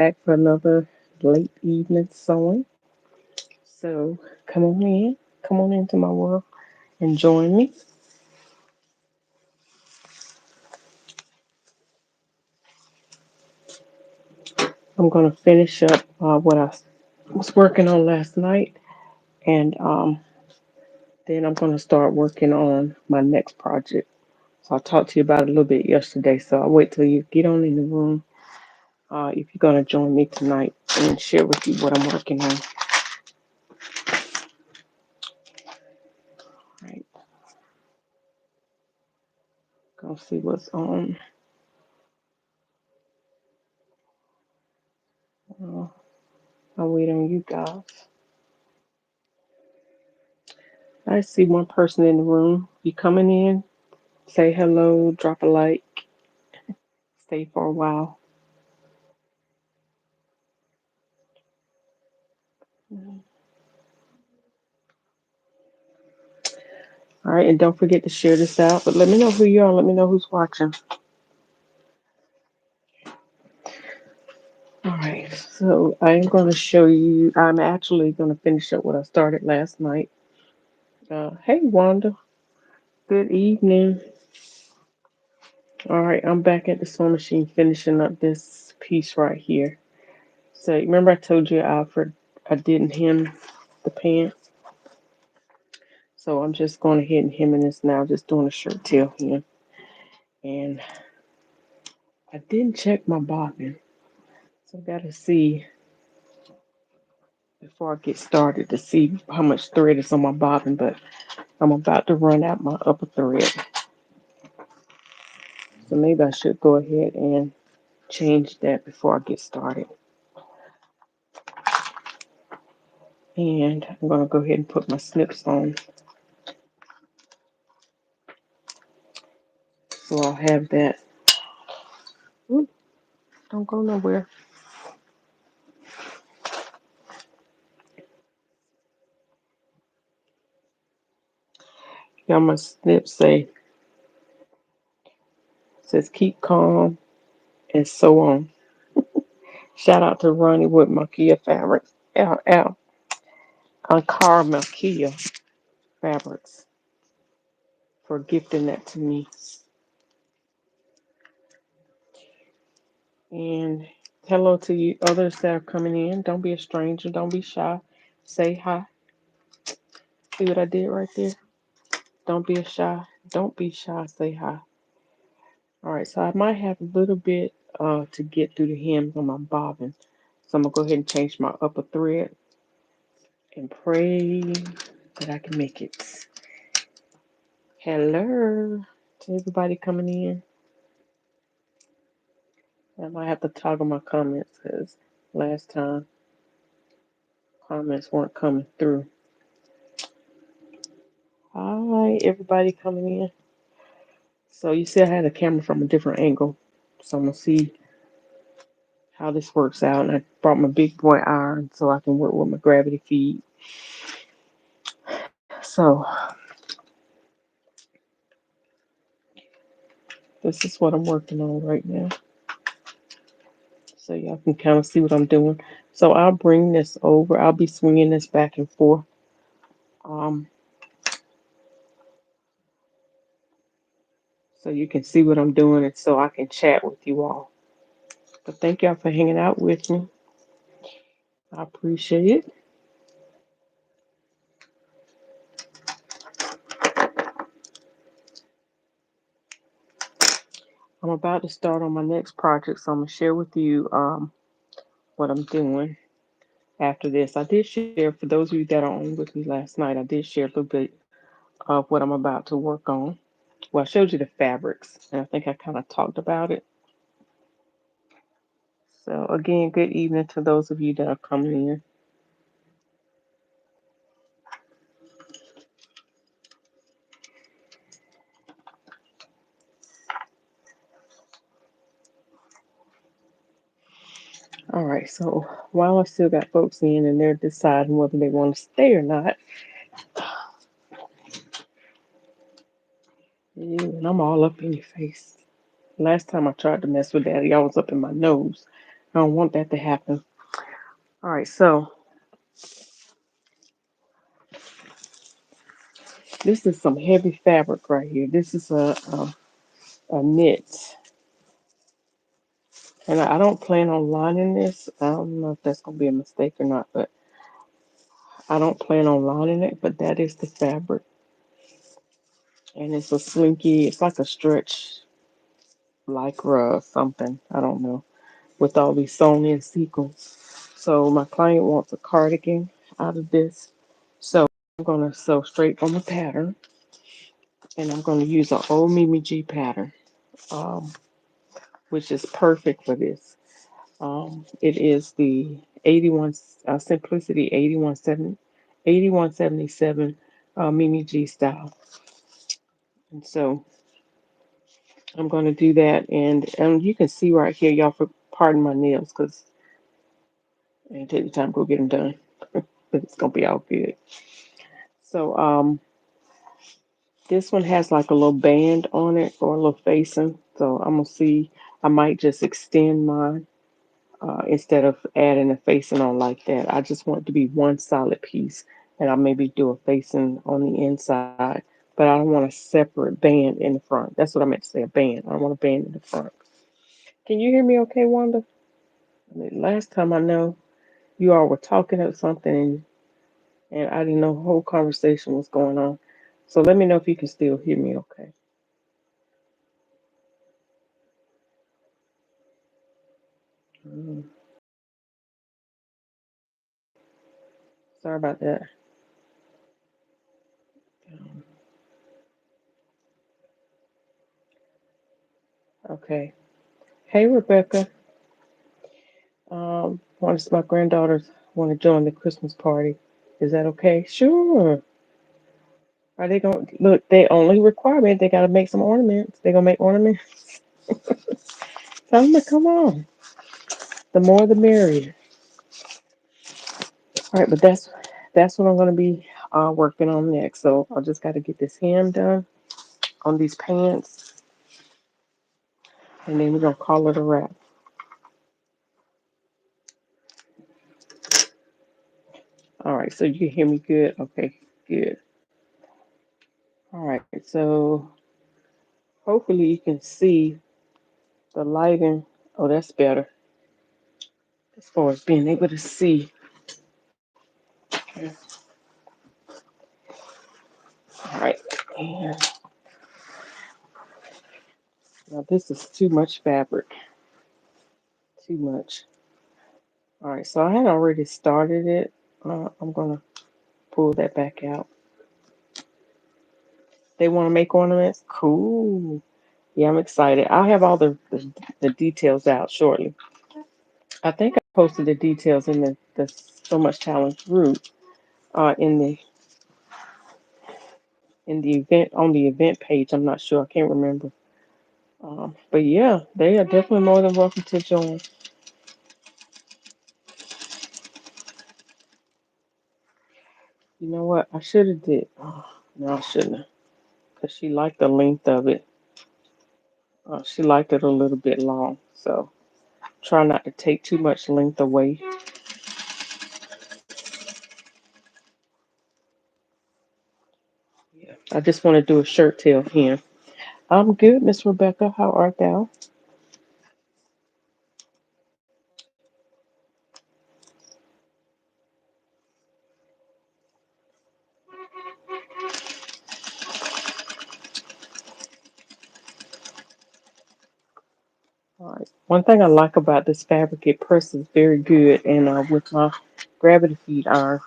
back for another late evening sewing. So come on in, come on into my world and join me. I'm gonna finish up what I was working on last night, and then I'm gonna start working on my next project. So I talked to you about it a little bit yesterday. So I'll wait till you get on in the room. If you're gonna join me tonight and share with you what I'm working on. Right, gonna see what's on. Uh, I'll wait on you guys. I see one person in the room. You coming in? Say hello, drop a like, stay for a while. All right, and don't forget to share this out. But let me know who you are. Let me know who's watching. All right, so I'm going to show you. I'm actually going to finish up what I started last night. Hey, Wanda. Good evening. All right, I'm back at the sewing machine finishing up this piece right here. So remember I told you, Alfred, I didn't hem the pants. So I'm just going ahead and hemming this now, just doing a shirt tail hem. And I didn't check my bobbin. So I gotta see before I get started to see how much thread is on my bobbin, but I'm about to run out my upper thread. So maybe I should go ahead and change that before I get started. And I'm gonna go ahead and put my snips on. So I'll have that. Ooh, don't go nowhere. Got my snips says keep calm and so on. Shout out to Ronnie with Makia Fabrics. Ankara Makia Fabrics for gifting that to me. And hello to you others that are coming in. Don't be a stranger. Don't be shy. Say hi. See what I did right there? Don't be a shy. Don't be shy. Say hi. All right. So I might have a little bit to get through the hems on my bobbin. So I'm gonna go ahead and change my upper thread and pray that I can make it. Hello to everybody coming in. I might have to toggle my comments because last time comments weren't coming through. Hi, everybody coming in. So you see I had the camera from a different angle. So I'm gonna see how this works out. And I brought my big boy iron so I can work with my gravity feed. So this is what I'm working on right now. So y'all can kind of see what I'm doing. So I'll bring this over. I'll be swinging this back and forth. Um, so you can see what I'm doing and so I can chat with you all. But thank y'all for hanging out with me. I appreciate it. I'm about to start on my next project, so I'm gonna share with you what I'm doing after this. I did share for those of you that are on with me last night. I did share a little bit of what I'm about to work on. Well, I showed you the fabrics, and I think I kind of talked about it. So again, good evening to those of you that are coming in. All right, so while I still got folks in and they're deciding whether they want to stay or not, and I'm all up in your face. Last time I tried to mess with that, y'all was up in my nose. I don't want that to happen. All right, so this is some heavy fabric right here. This is a knit, and I don't plan on lining this. I don't know if that's gonna be a mistake or not, but I don't plan on lining it. But that is the fabric, and it's a slinky. It's like a stretch lycra or something. I don't know, with all these sewn in sequins. So my client wants a cardigan out of this. So I'm gonna sew straight from the pattern, and I'm gonna use an old Mimi G pattern, um, which is perfect for this. It is the 81 Simplicity 8177 Mimi G style. And so I'm going to do that. And you can see right here, y'all, for pardon my nails, because I didn't take the time to go get them done. But it's going to be all good. So this one has like a little band on it or a little facing. So I'm going to see, I might just extend mine instead of adding a facing on like that. I just want it to be one solid piece, and I'll maybe do a facing on the inside, but I don't want a separate band in the front. That's what I meant to say, a band. I don't want a band in the front. Can you hear me okay, Wanda? I mean, last time I know you all were talking of something, and I didn't know the whole conversation was going on. So let me know if you can still hear me okay. Mm, sorry about that. Um, okay. Hey, Rebecca. One of my granddaughters want to join the Christmas party. Is that okay? Sure. Are they going to look? They only requirement they got to make some ornaments. They gonna make ornaments. Tell them to come on. The more, the merrier. All right, but that's what I'm gonna be working on next. So I just got to get this hem done on these pants, and then we're gonna call it a wrap. All right, so you can hear me good. Okay, good. All right, so hopefully you can see the lighting. Oh, that's better as far as being able to see. All right, and now this is too much fabric, too much. All right, so I had already started it. I'm gonna pull that back out. They want to make ornaments. Cool. Yeah, I'm excited. I'll have all the details out shortly. I think I posted the details in the So Much Challenge group in the event on the event page. I'm not sure. I can't remember. But yeah, they are definitely more than welcome to join. You know what? I should have did. Oh, no, I shouldn't have. Cause she liked the length of it. She liked it a little bit long. So try not to take too much length away. Yeah. I just want to do a shirt tail hem. I'm good, Miss Rebecca. How art thou? All right. One thing I like about this fabric, it presses very good, and with my gravity feed iron,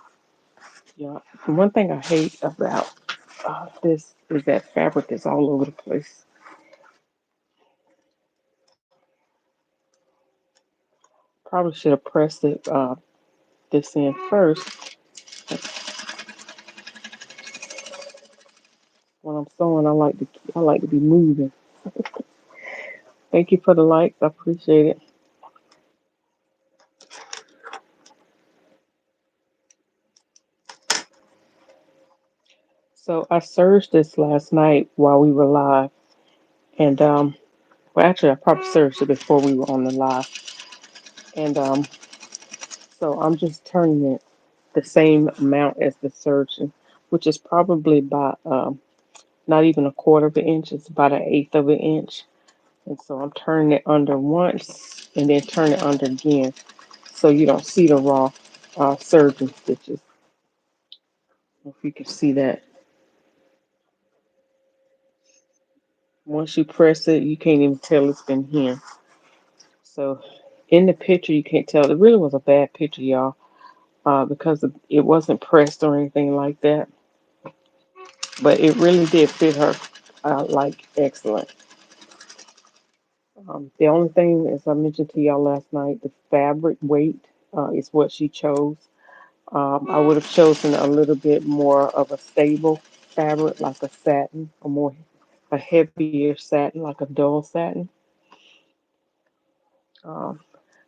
yeah. One thing I hate about this is that fabric is all over the place. Probably should have pressed it this in first. When I'm sewing, I like to be moving. Thank you for the likes. I appreciate it. So I serged this last night while we were live, and well, actually, I probably serged it before we were on the live. And so I'm just turning it the same amount as the surgeon, which is probably about not even a quarter of an inch. It's about an eighth of an inch. And so I'm turning it under once and then turn it under again so you don't see the raw surgeon stitches. If you can see that. Once you press it, you can't even tell it's been here. So in the picture, you can't tell. It really was a bad picture, y'all, because it wasn't pressed or anything like that. But it really did fit her like excellent. The only thing, as I mentioned to y'all last night, the fabric weight is what she chose. I would have chosen a little bit more of a stable fabric, like a satin, a heavier satin, like a dull satin. Um,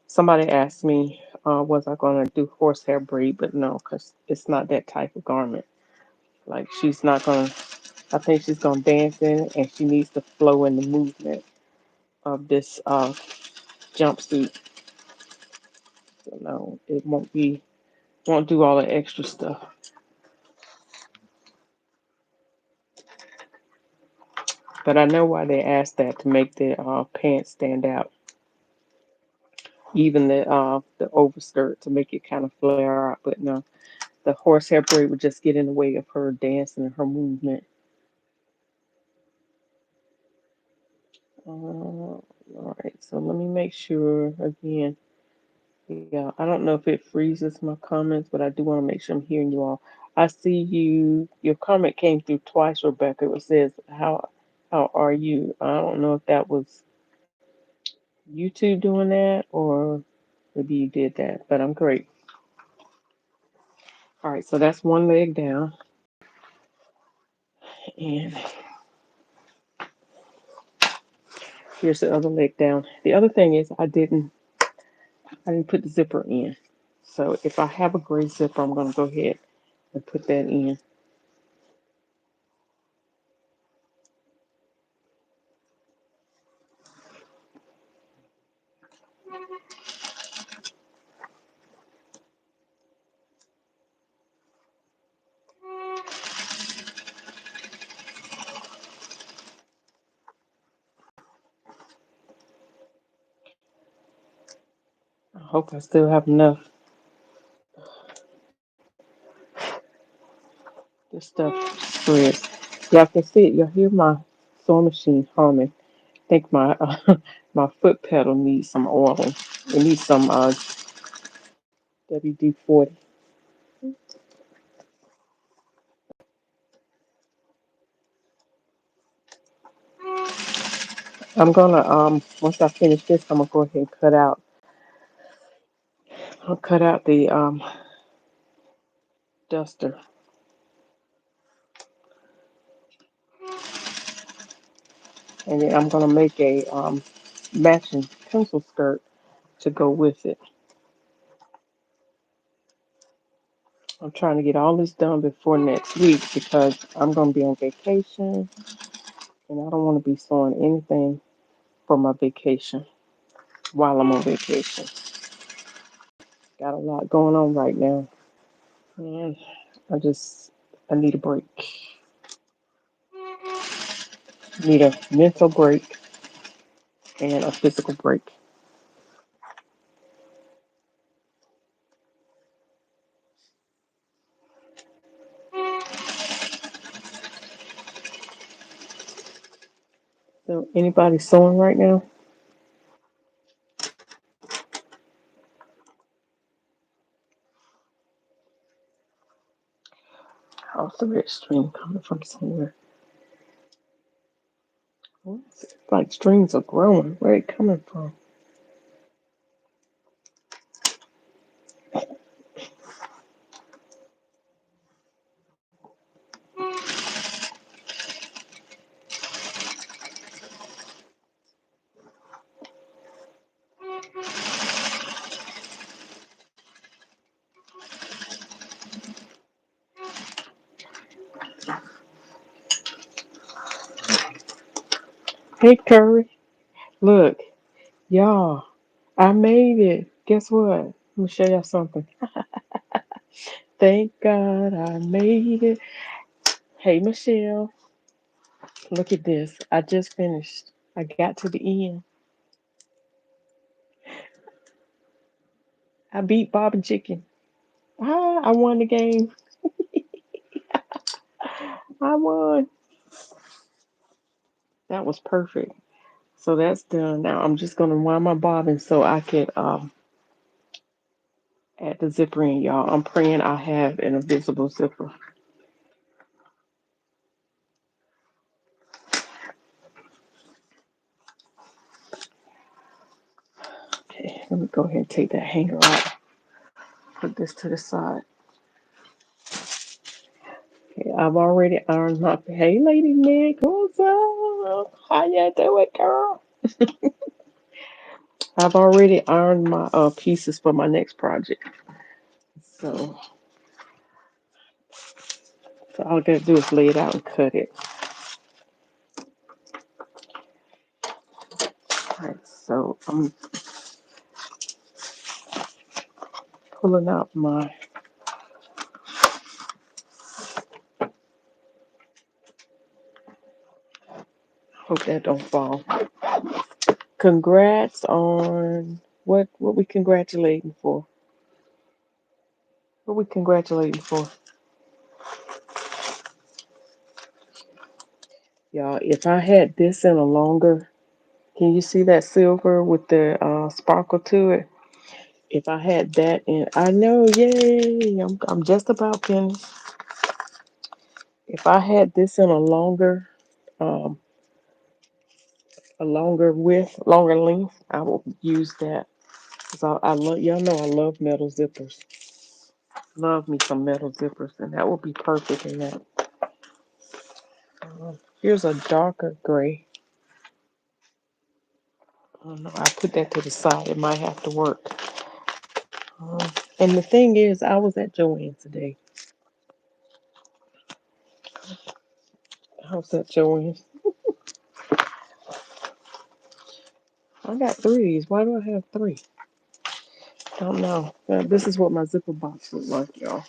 Somebody asked me, was I going to do horsehair braid, but no, because it's not that type of garment. Like she's not going to. I think she's going to dance in it, and she needs to flow in the movement of this jumpsuit. So no, it won't do all the extra stuff. But I know why they asked that to make the pants stand out, even the overskirt to make it kind of flare out. But no, the horsehair braid would just get in the way of her dancing and her movement. All right, so let me make sure again. Yeah, I don't know if it freezes my comments, but I do want to make sure I'm hearing you all. I see you. Your comment came through twice, Rebecca. It says, how are you?" I don't know if that was YouTube doing that or maybe you did that, but I'm great. All right, so that's one leg down, and here's the other leg down. The other thing is I didn't put the zipper in. So if I have a gray zipper, I'm gonna go ahead and put that in. I hope I still have enough. This stuff spreads. Y'all can see it. Y'all hear my sewing machine humming. I think my my foot pedal needs some oiling. It needs some WD-40. I'm gonna once I finish this, I'm gonna go ahead and cut out. I'll cut out the duster, and then I'm gonna make a matching pencil skirt to go with it. I'm trying to get all this done before next week because I'm gonna be on vacation, and I don't want to be sewing anything for my vacation while I'm on vacation. Got a lot going on right now, and I need a break. Need a mental break and a physical break. So anybody sewing right now? How's the red stream coming from somewhere? It's like streams are growing. Where it coming from? Hey Curry, look, y'all, I made it. Guess what? Let me show y'all something. Thank God I made it. Hey, Michelle, look at this. I just finished. I got to the end. I beat Bob and Chicken. Ah, I won the game. I won. That was perfect. So that's done. Now I'm just gonna wind my bobbin so I could add the zipper in, y'all. I'm praying I have an invisible zipper. Okay, let me go ahead and take that hanger out. Put this to the side. Okay, I've already ironed my. Hey, Lady Nick, what's up? How you doing, girl? I've already ironed my pieces for my next project. So, so all I gotta do is lay it out and cut it. All right, so I'm pulling out my. Hope that don't fall. Congrats on what we congratulating for? What we congratulating for? Y'all, if I had this in a longer, can you see that silver with the sparkle to it? If I had that in, I know, yay! I'm just about finished. If I had this in um, a longer width, longer length, I will use that. Cause I love, y'all know I love metal zippers. Love me some metal zippers, and that would be perfect in that. Here's a darker gray. I don't know. I put that to the side. It might have to work. Um, and the thing is, I was at Joanne today. I was at Joanne. I got threes. Why do I have three? Don't know. This is what my zipper box looks like, y'all.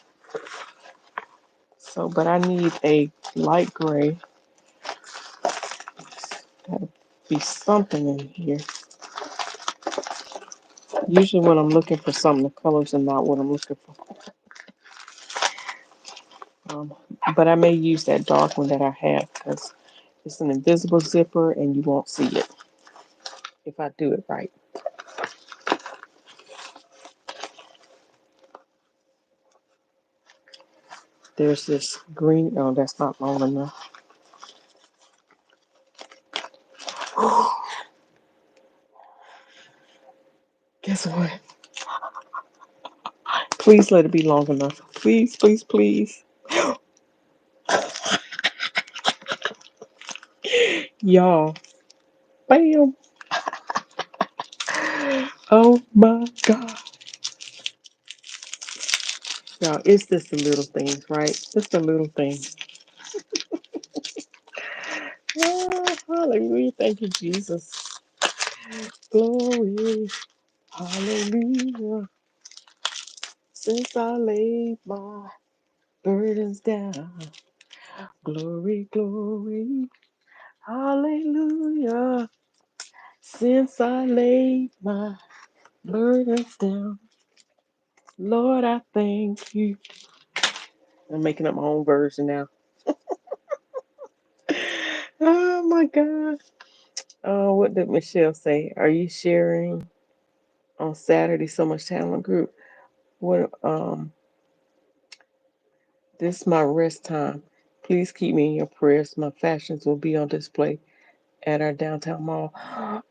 So, but I need a light gray. Gotta be something in here. Usually, when I'm looking for something, the colors are not what I'm looking for. Um, but I may use that dark one that I have because it's an invisible zipper and you won't see it if I do it right. There's this green. No, that's not long enough. Guess what? Please let it be long enough. Please, please, please. Y'all. Bam. Oh my God. Y'all, it's just the little things, right? Just the little things. Oh, hallelujah. Thank you, Jesus. Glory. Hallelujah. Since I laid my burdens down. Glory, glory. Hallelujah. Since I laid my burdens down. Lord, I thank you. I'm making up my own version now. Oh my God. Oh, what did Michelle say? Are you sharing on Saturday so much talent group? What this my rest time. Please keep me in your prayers. My fashions will be on display at our downtown mall.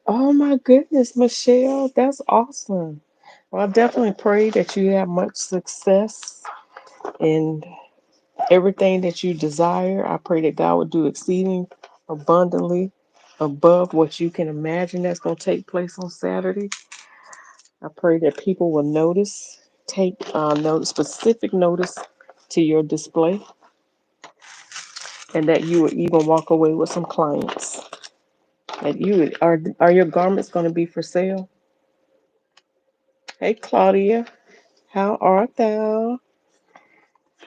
Oh my goodness, Michelle, that's awesome. Well, I definitely pray that you have much success in everything that you desire. I pray that God will do exceeding abundantly above what you can imagine that's going to take place on Saturday. I pray that people will notice, take notice, specific notice to your display, and that you will even walk away with some clients. That you would, are your garments going to be for sale? Hey, Claudia. How art thou?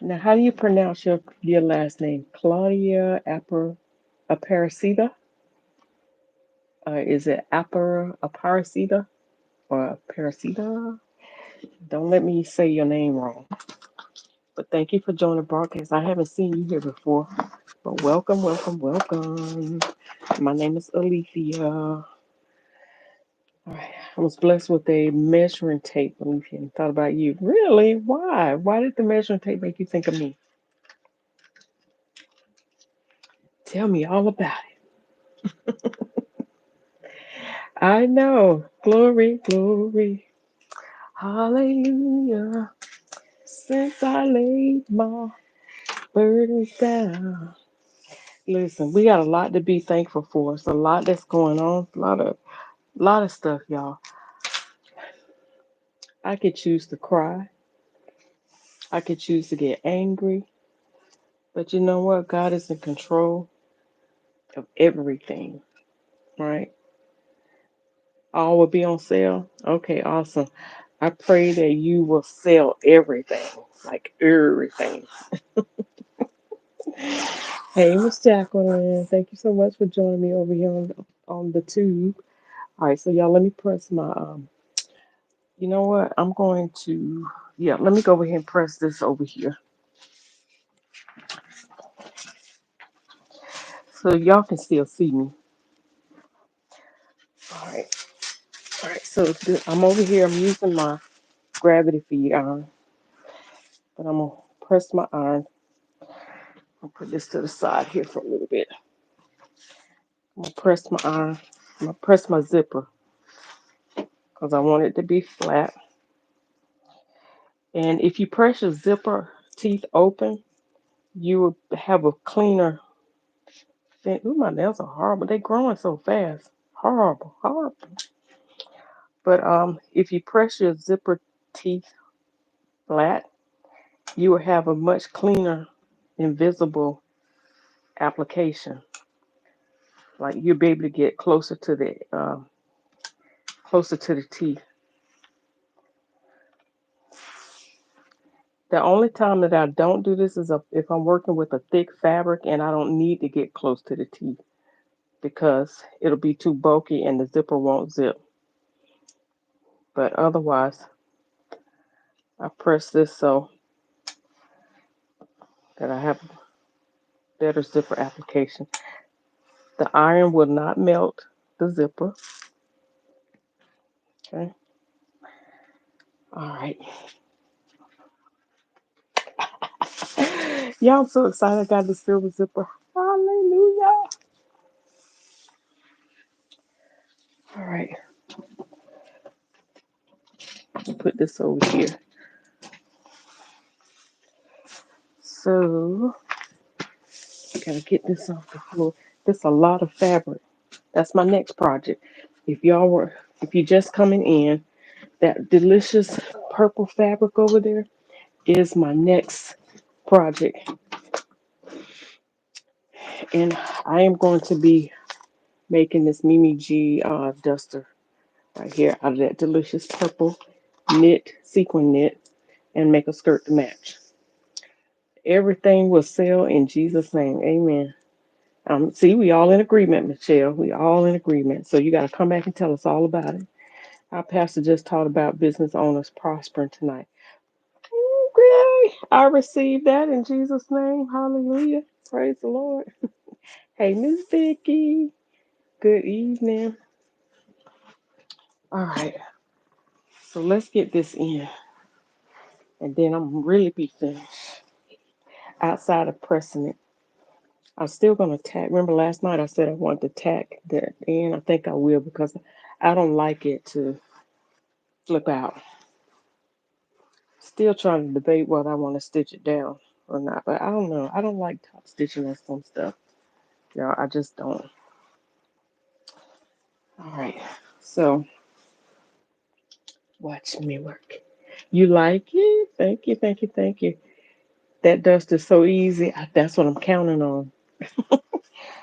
Now, how do you pronounce your last name? Claudia Aparecida? Is it Aparecida or Aparecida? Don't let me say your name wrong. But thank you for joining the broadcast. I haven't seen you here before, but welcome, welcome, welcome. My name is Alethea. All right. I was blessed with a measuring tape, Alethea, and thought about you. Really? Why? Why did the measuring tape make you think of me? Tell me all about it. I know. Glory, glory. Hallelujah. Since I laid my burdens down. Listen, we got a lot to be thankful for. It's a lot that's going on. A lot of stuff, y'all. I could choose to cry. I could choose to get angry. But you know what? God is in control of everything, right? All will be on sale. Okay, awesome. I pray that you will sell everything, like everything. Hey, Miss Jacqueline, thank you so much for joining me over here on the tube. All right, so y'all, let me press my You know what? I'm going to yeah. Let me go over here and press this over here, so y'all can still see me. All right, all right. So I'm over here. I'm using my gravity feed iron, but I'm gonna press my iron. I'll put this to the side here for a little bit. I'm gonna press my iron. I'm gonna press my zipper because I want it to be flat. And if you press your zipper teeth open, you will have a cleaner fit. Ooh, my nails are horrible. They're growing so fast. Horrible, horrible. But if you press your zipper teeth flat, you will have a much cleaner, invisible application. Like you'll be able to get closer to the teeth. The only time that I don't do this is if I'm working with a thick fabric and I don't need to get close to the teeth because it'll be too bulky and the zipper won't zip. But otherwise, I press this so that I have better zipper application. The iron will not melt the zipper. Okay. All right. Yeah, I'm so excited. I got the silver zipper. Hallelujah. All right. I'll put this over here. So, gotta get this off the floor. This a lot of fabric. That's my next project. If you just coming in, that delicious purple fabric over there is my next project. And I am going to be making this Mimi G duster right here out of that delicious purple sequin knit, and make a skirt to match. Everything will sell in Jesus' name. Amen. See, we all in agreement, Michelle. We all in agreement. So you got to come back and tell us all about it. Our pastor just taught about business owners prospering tonight. Okay, I received that in Jesus' name. Hallelujah. Praise the Lord. Hey, Miss Vicky. Good evening. All right. So let's get this in, and then I'm really be finished. Outside of pressing it, I'm still gonna tack. Remember last night I said I wanted to tack that in. I think I will because I don't like it to flip out. Still trying to debate whether I want to stitch it down or not, but I don't know. I don't like top stitching on some stuff. Yeah, I just don't. All right, so watch me work. You like it? Thank you, thank you, thank you. That dust is so easy. That's what I'm counting on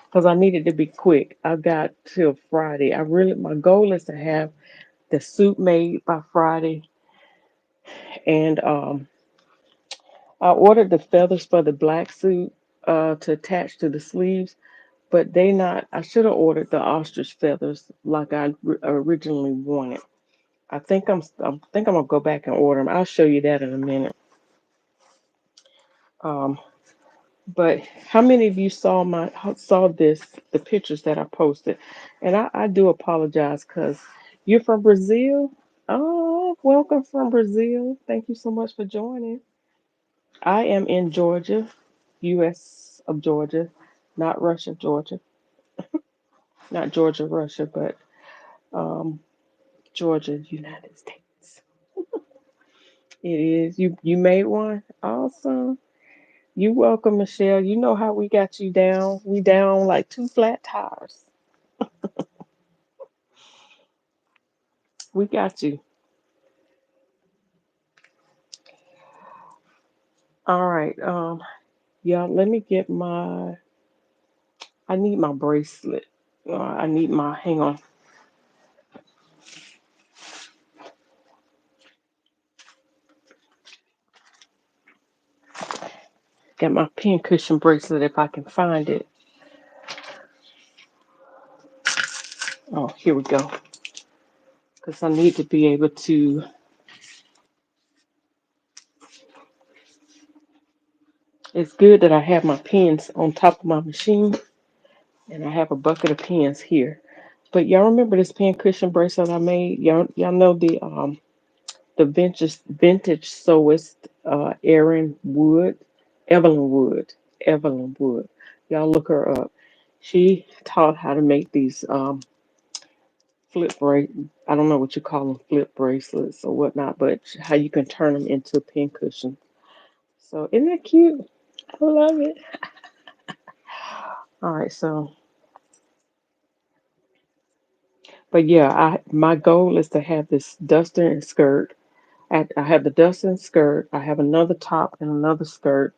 because I need it to be quick. I've got till Friday. My goal is to have the suit made by Friday, And I ordered the feathers for the black suit to attach to the sleeves, but they not. I should have ordered the ostrich feathers like I originally wanted. I think I'm gonna go back and order them. I'll show you that in a minute. Um, but how many of you saw the pictures that I posted? And I do apologize because you're from Brazil. Oh, welcome from Brazil. Thank you so much for joining. I am in Georgia, U.S. of Georgia, not Russia, Georgia, not Georgia, Russia, but um, Georgia, United States. It is. You made one. Awesome. You welcome, Michelle. You know how we got you down. We down like two flat tires. We got you. All right. Yeah, let me get my I need my bracelet. I need my hang on. Get my pin cushion bracelet if I can find it. Oh, here we go. Because I need to be able to. It's good that I have my pens on top of my machine and I have a bucket of pens here. But y'all remember this pin cushion bracelet I made? Y'all know the vintage sewist Erin Wood, Evelyn Wood, Evelyn Wood. Y'all look her up. She taught how to make these flip brace. I don't know what you call them, flip bracelets or whatnot, but how you can turn them into pin cushions. So isn't that cute? I love it. All right, so but yeah, I my goal is to have this duster and skirt. I have the duster and skirt. I have another top and another skirt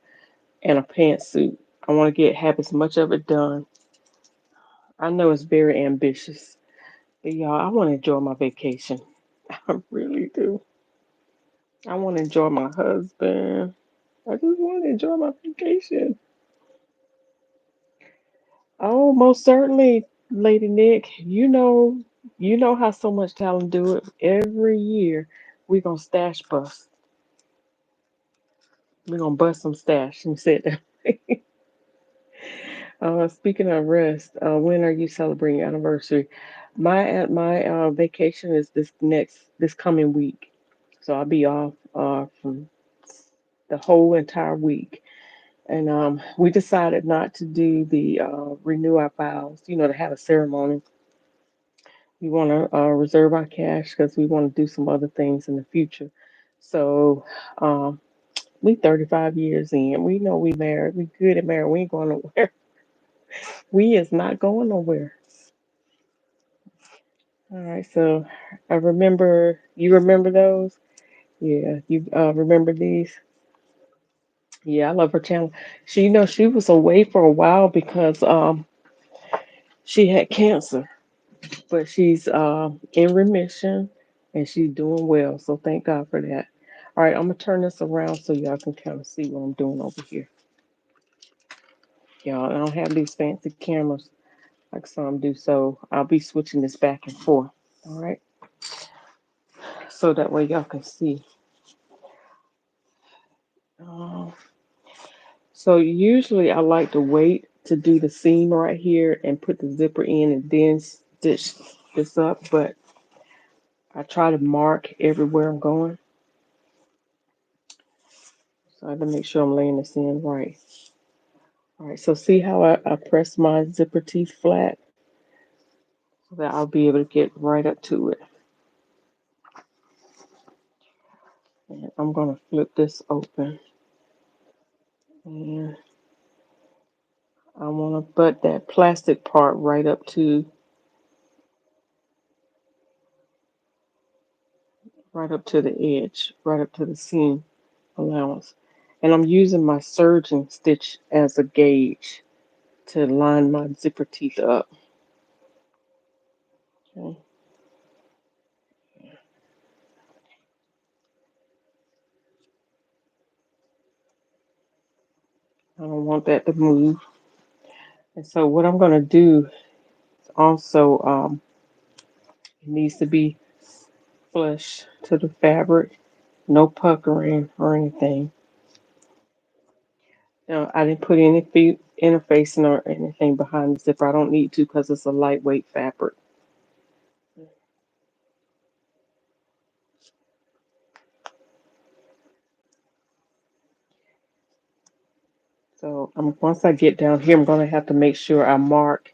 and a pantsuit. I want to get have as much of it done. I know it's very ambitious, but y'all, I want to enjoy my vacation. I really do. I want to enjoy my husband. I just want to enjoy my vacation. Oh, most certainly, Lady Nick. You know how so much talent do it. Every year, we gonna stash bust. We're gonna bust some stash and sit there. Speaking of rest, when are you celebrating your anniversary? My vacation is this coming week, so I'll be off from the whole entire week. And we decided not to do the renew our vows, to have a ceremony. We want to reserve our cash because we want to do some other things in the future. So um, we 35 years in. We know we married. We good at married. We ain't going nowhere. We is not going nowhere. All right. So I remember. You remember those? Yeah. You remember these? Yeah. I love her channel. She was away for a while because she had cancer, but she's in remission and she's doing well. So thank God for that. All right, I'm gonna turn this around so y'all can kind of see what I'm doing over here. Y'all, I don't have these fancy cameras like some do, so I'll be switching this back and forth. All right, so that way y'all can see. Uh, so usually I like to wait to do the seam right here and put the zipper in and then stitch this up, but I try to mark everywhere I'm going. So I have to make sure I'm laying this in right. All right, so see how I press my zipper teeth flat so that I'll be able to get right up to it. And I'm gonna flip this open and I wanna butt that plastic part right up to the edge, right up to the seam allowance. And I'm using my surgeon stitch as a gauge to line my zipper teeth up. Okay. I don't want that to move. And so what I'm gonna do is also it needs to be flush to the fabric, no puckering or anything. Now, I didn't put any interfacing or anything behind the zipper. I don't need to because it's a lightweight fabric. So once I get down here, I'm going to have to make sure I mark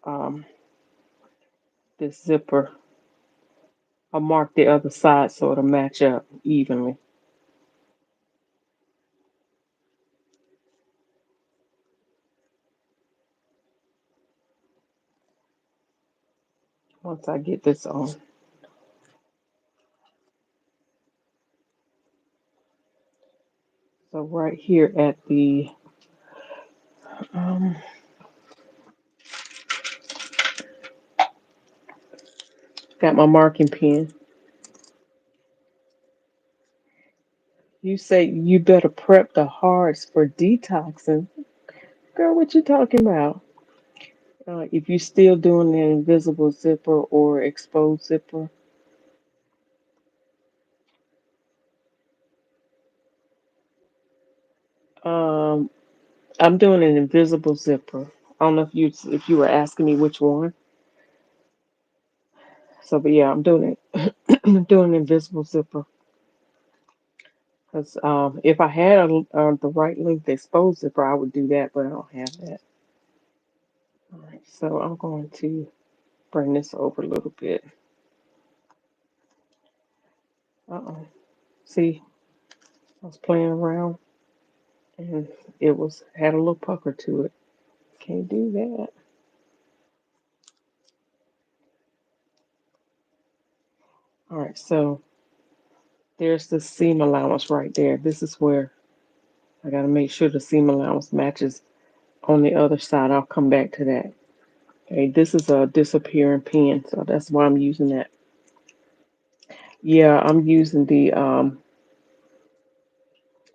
um, this zipper. I'll mark the other side so it'll match up evenly. Once I get this on. So right here at the, um, got my marking pen. You say you better prep the hearts for detoxing. Girl, what you talking about? If you're still doing an invisible zipper or exposed zipper, um, I'm doing an invisible zipper. I don't know if you were asking me which one. So, but yeah, I'm doing it, doing invisible zipper. Because if I had the right length exposed zipper, I would do that, but I don't have that. All right, so I'm going to bring this over a little bit. Uh-oh. See, I was playing around and it was had a little pucker to it. Can't do that. All right, so there's the seam allowance right there. This is where I got to make sure the seam allowance matches on the other side. I'll come back to that. Okay, this is a disappearing pen, so that's why I'm using that. Yeah, I'm using the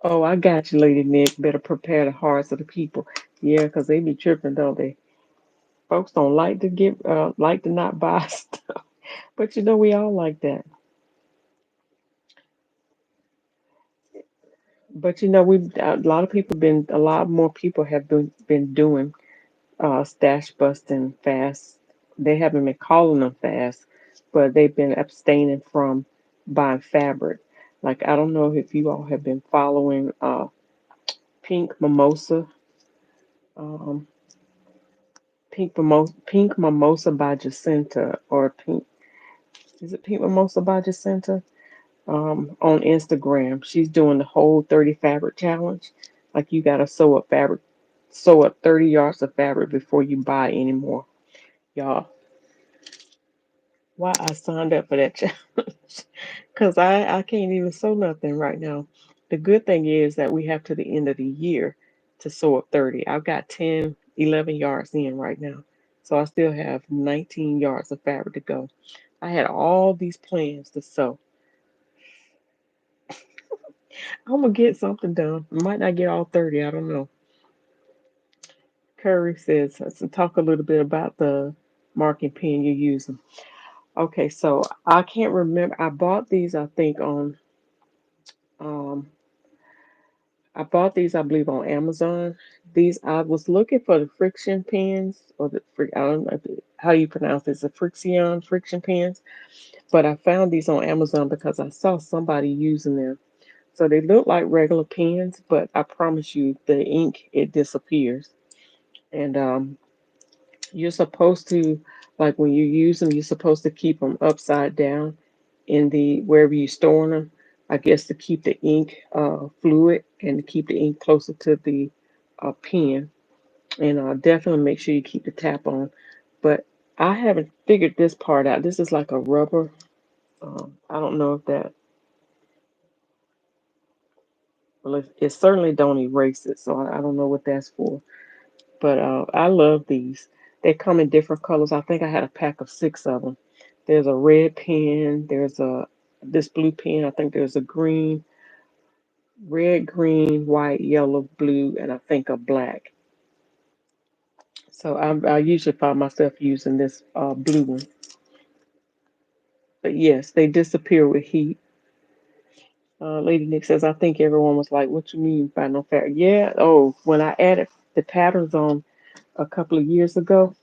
oh, I got you, Lady Nick. Better prepare the hearts of the people. Yeah, 'cause they be tripping, don't they? Folks don't like to like to not buy stuff. But you know we all like that. But you know we a lot of people been a lot more people have been doing stash busting fast. They haven't been calling them fast, but they've been abstaining from buying fabric. Like I don't know if you all have been following Pink Mimosa, um, Pink Mimosa by Jacinta, or Pink is it Pink Mimosa by Jacinta? On Instagram, she's doing the whole 30 fabric challenge. Like you gotta sew up 30 yards of fabric before you buy anymore. Y'all, why I signed up for that challenge? Because I can't even sew nothing right now. The good thing is that we have to the end of the year to sew up 30. I've got 10, 11 yards in right now. So I still have 19 yards of fabric to go. I had all these plans to sew. I'm gonna get something done. Might not get all 30, I don't know. Curry says, so talk a little bit about the marking pen you're using. Okay, so I can't remember. I bought these, I think, um, I bought these, I believe, on Amazon. These I was looking for the friction pens or I don't know how you pronounce this, the friction pens. But I found these on Amazon because I saw somebody using them. So they look like regular pens, but I promise you, the ink it disappears. And you're supposed to, like when you use them, you're supposed to keep them upside down in the wherever you store them. I guess to keep the ink fluid and to keep the ink closer to the pen. And definitely make sure you keep the tap on. But I haven't figured this part out. This is like a rubber. I don't know if that. Well, it certainly don't erase it, so I don't know what that's for. But I love these. They come in different colors. I think I had a pack of six of them. There's a red pen. There's a this blue pen. I think there's a green. red, green, white, yellow, blue, and I think a black. So I usually find myself using this blue one. But yes, they disappear with heat. Lady Nick says, I think everyone was like, what you mean by no fabric? Yeah. Oh, when I added the patterns on a couple of years ago,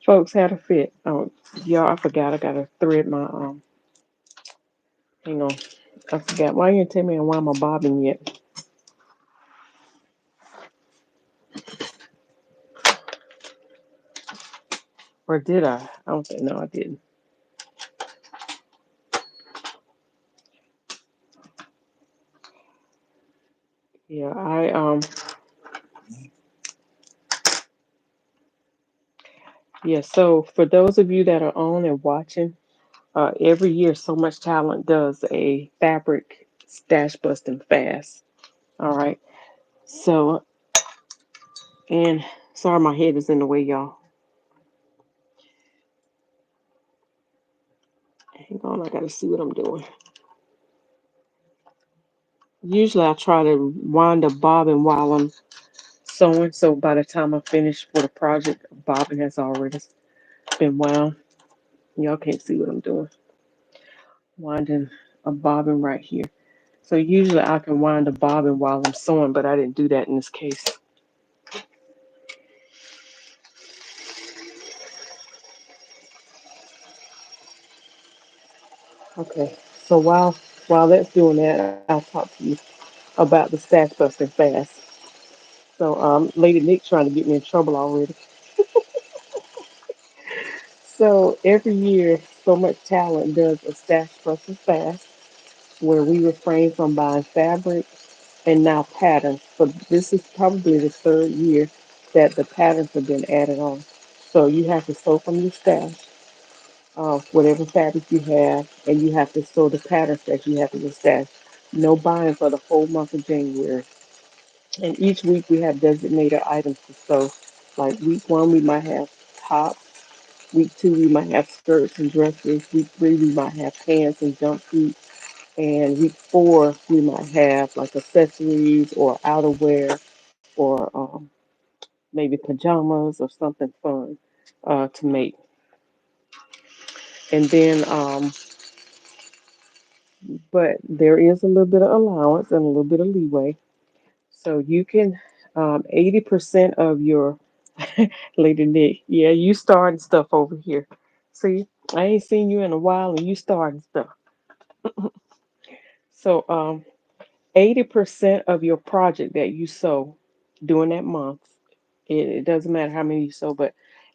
folks had a fit. Oh, y'all, I forgot. I got to thread my, hang on. I forgot. Why you didn't tell me why am I bobbing yet? Or did I? I don't think, no, I didn't. Yeah, yeah, so for those of you that are on and watching, every year So Much Talent does a fabric stash busting fast. All right. So, and sorry, my head is in the way, y'all. Hang on, I gotta see what I'm doing. Usually, I try to wind up bobbing while I'm sewing, so by the time I finish for the project, bobbing has already been wound. Y'all can't see what I'm doing. Winding a bobbin right here. So usually I can wind a bobbin while I'm sewing, but I didn't do that in this case. Okay. So while that's doing that, I'll talk to you about the stash busting fast. So Lady Nick trying to get me in trouble already. So every year, So Much Talent does a stash busting fast where we refrain from buying fabric and now patterns. So this is probably the third year that the patterns have been added on. So you have to sew from your stash of whatever fabric you have, and you have to sew the patterns that you have in your stash. No buying for the whole month of January. And each week we have designated items to sew. Like week one, we might have tops. Week two, we might have skirts and dresses. Week three, we might have pants and jumpsuits. And week four, we might have like accessories or outerwear or maybe pajamas or something fun to make. And then, but there is a little bit of allowance and a little bit of leeway. So you can, 80% of your, Lady Nick, yeah, you starting stuff over here. See, I ain't seen you in a while and you starting stuff. So, 80% of your project that you sow during that month, it doesn't matter how many you sow, but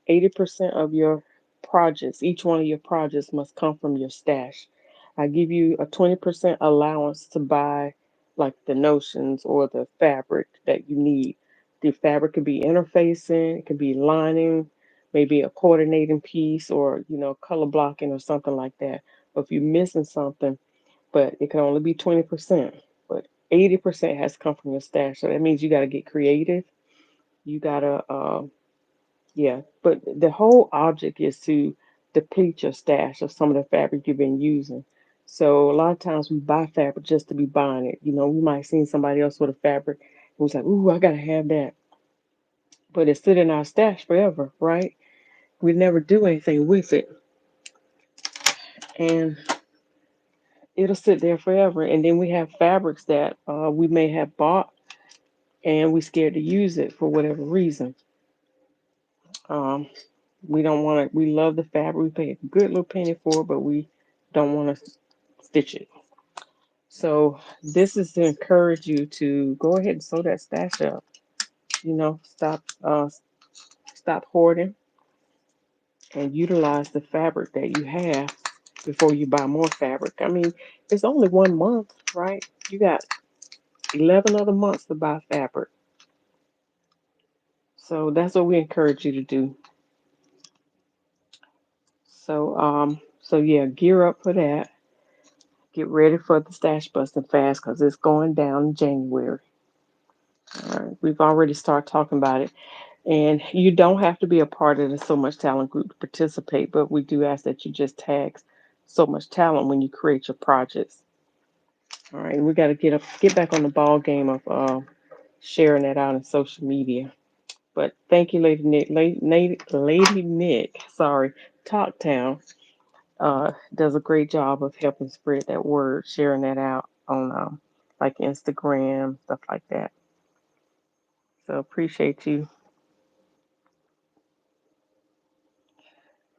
80% of your projects, each one of your projects must come from your stash. I give you a 20% allowance to buy like the notions or the fabric that you need. The fabric could be interfacing, it could be lining, maybe a coordinating piece or, color blocking or something like that. But if you're missing something, but it can only be 20%. But 80% has come from your stash. So that means you got to get creative. You got to, yeah. But the whole object is to deplete your stash of some of the fabric you've been using. So a lot of times we buy fabric just to be buying it. We might seen somebody else with a fabric and was like, ooh, I got to have that. But it's sitting in our stash forever, right? We never do anything with it. And it'll sit there forever. And then we have fabrics that we may have bought and we scared to use it for whatever reason. Um, we don't want to. We love the fabric. We pay a good little penny for it, but we don't want to stitch it. So this is to encourage you to go ahead and sew that stash up. Stop hoarding and utilize the fabric that you have before you buy more fabric. I mean, it's only 1 month, right? You got 11 other months to buy fabric. So that's what we encourage you to do. So yeah, gear up for that. Get ready for the stash busting fast because it's going down in January. All right, we've already started talking about it, and you don't have to be a part of the So Much Talent group to participate, but we do ask that you just tag So Much Talent when you create your projects. All right, we got to get back on the ball game of sharing that out on social media. But thank you, Lady Nick. Sorry, Talktown does a great job of helping spread that word, sharing that out on like Instagram, stuff like that. So appreciate you.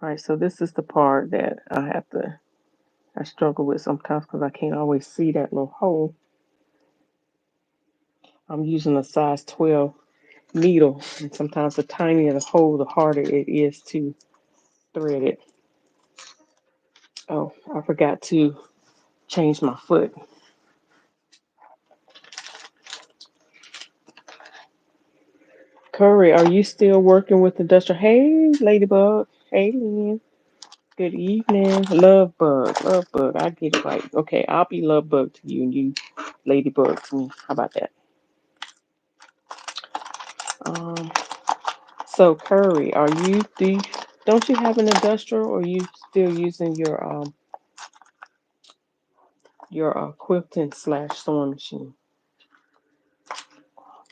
All right, so this is the part that I struggle with sometimes because I can't always see that little hole. I'm using a size 12 needle, and sometimes the tinier the hole, the harder it is to thread it. Oh, I forgot to change my foot. Curry, are you still working with industrial? Hey, Ladybug. Hey, Lynn. Good evening. Love bug. Love bug. I get it right. Okay, I'll be love bug to you and you ladybug to me. How about that? Um, so Curry, don't you have an industrial or are you still using your quilting slash sewing machine?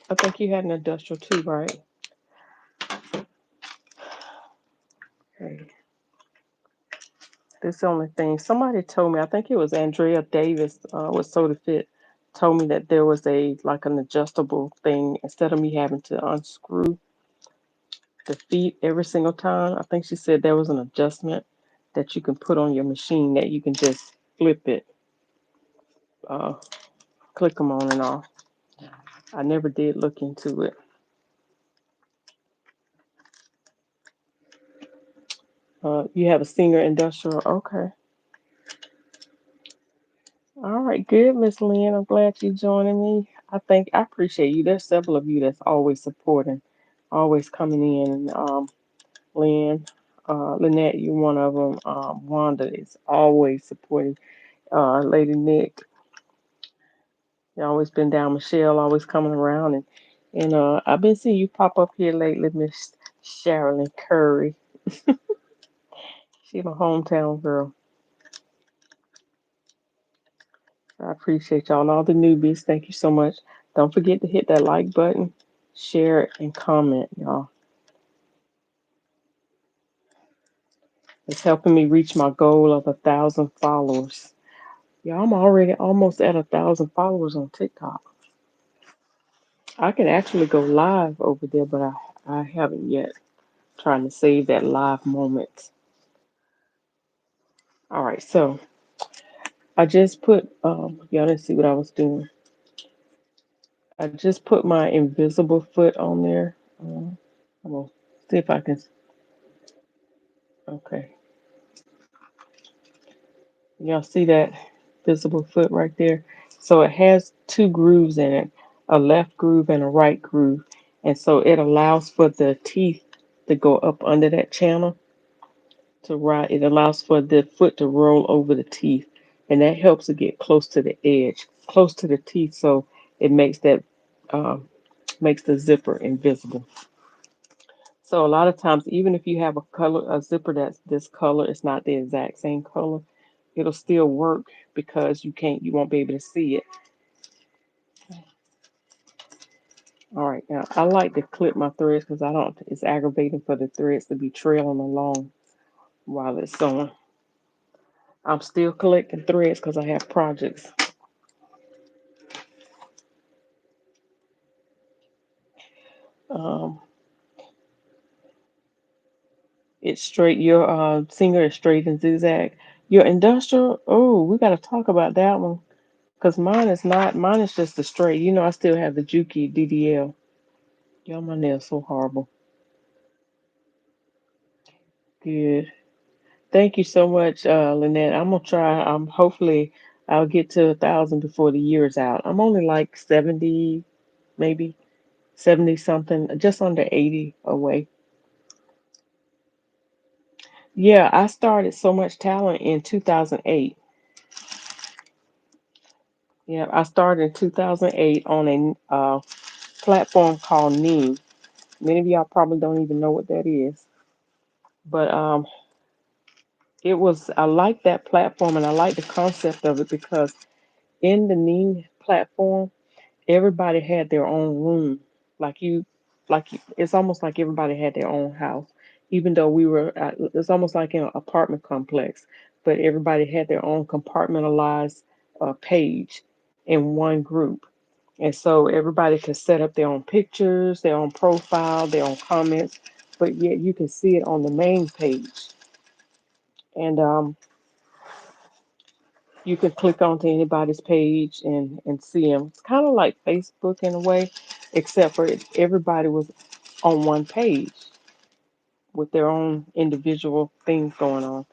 I think you had an industrial too, right? Okay. This the only thing somebody told me. I think it was Andrea Davis with Soda Fit told me that there was a like an adjustable thing instead of me having to unscrew the feet every single time. I think she said there was an adjustment that you can put on your machine that you can just flip it, uh, click them on and off. I never did look into it. You have a Singer Industrial. Okay. All right. Good, Miss Lynn. I'm glad you're joining me. I appreciate you. There's several of you that's always supporting, always coming in. Lynn, Lynette, you're one of them. Wanda is always supporting. Lady Nick, you always been down. Michelle, always coming around. And I've been seeing you pop up here lately, Miss Sherilyn Curry. She's my hometown girl. I appreciate y'all and all the newbies. Thank you so much. Don't forget to hit that like button, share it, and comment, y'all. It's helping me reach my goal of 1,000 followers. Yeah, I'm already almost at 1,000 followers on TikTok. I can actually go live over there, but I haven't yet. Trying to save that live moment. All right, so I just put y'all didn't see what I was doing. I just put my invisible foot on there. I'm gonna see if I can. Okay, y'all see that visible foot right there? So it has two grooves in it, a left groove and a right groove, and so it allows for the teeth to go up under that channel to ride. It allows for the foot to roll over the teeth, and that helps to get close to the edge, close to the teeth, so it um, makes the zipper invisible. So a lot of times, even if you have a zipper that's this color, it's not the exact same color. It'll still work because you won't be able to see it. All right, now I like to clip my threads because I don't. It's aggravating for the threads to be trailing along while it's sewing. I'm still collecting threads because I have projects. Um, it's straight. Your singer is straight and zigzag. Your industrial. Oh, we got to talk about that one because mine is not. Mine is just the straight. You know, I still have the Juki DDL. Y'all, my nails so horrible. Good. Thank you so much, Lynette. I'm gonna try. Hopefully, I'll get to 1,000 before the year is out. I'm only like 70, maybe 70 something, just under 80 away. Yeah, I started So Much Talent in 2008. Yeah, I started in 2008 on a platform called Neem. Many of y'all probably don't even know what that is, but I like that platform and I like the concept of it because in the Ning platform, everybody had their own room. Like you, it's almost like everybody had their own house. Even though it's almost like in an apartment complex, but everybody had their own compartmentalized page in one group. And so everybody could set up their own pictures, their own profile, their own comments, but yet you can see it on the main page. And you could click onto anybody's page and see them. It's kind of like Facebook in a way, except for everybody was on one page with their own individual things going on.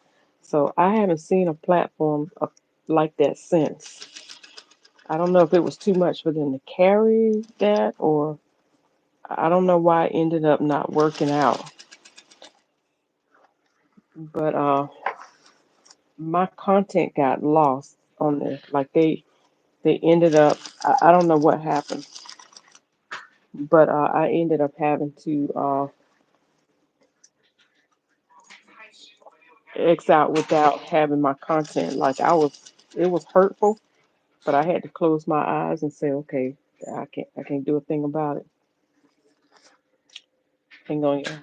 So I haven't seen a platform like that since. I don't know if it was too much for them to carry that, or I don't know why it ended up not working out. But my content got lost on there. Like they ended up. I don't know what happened, but I ended up having to X out without having my content. Like it was hurtful, but I had to close my eyes and say, okay, I can't do a thing about it. Hang on, yeah.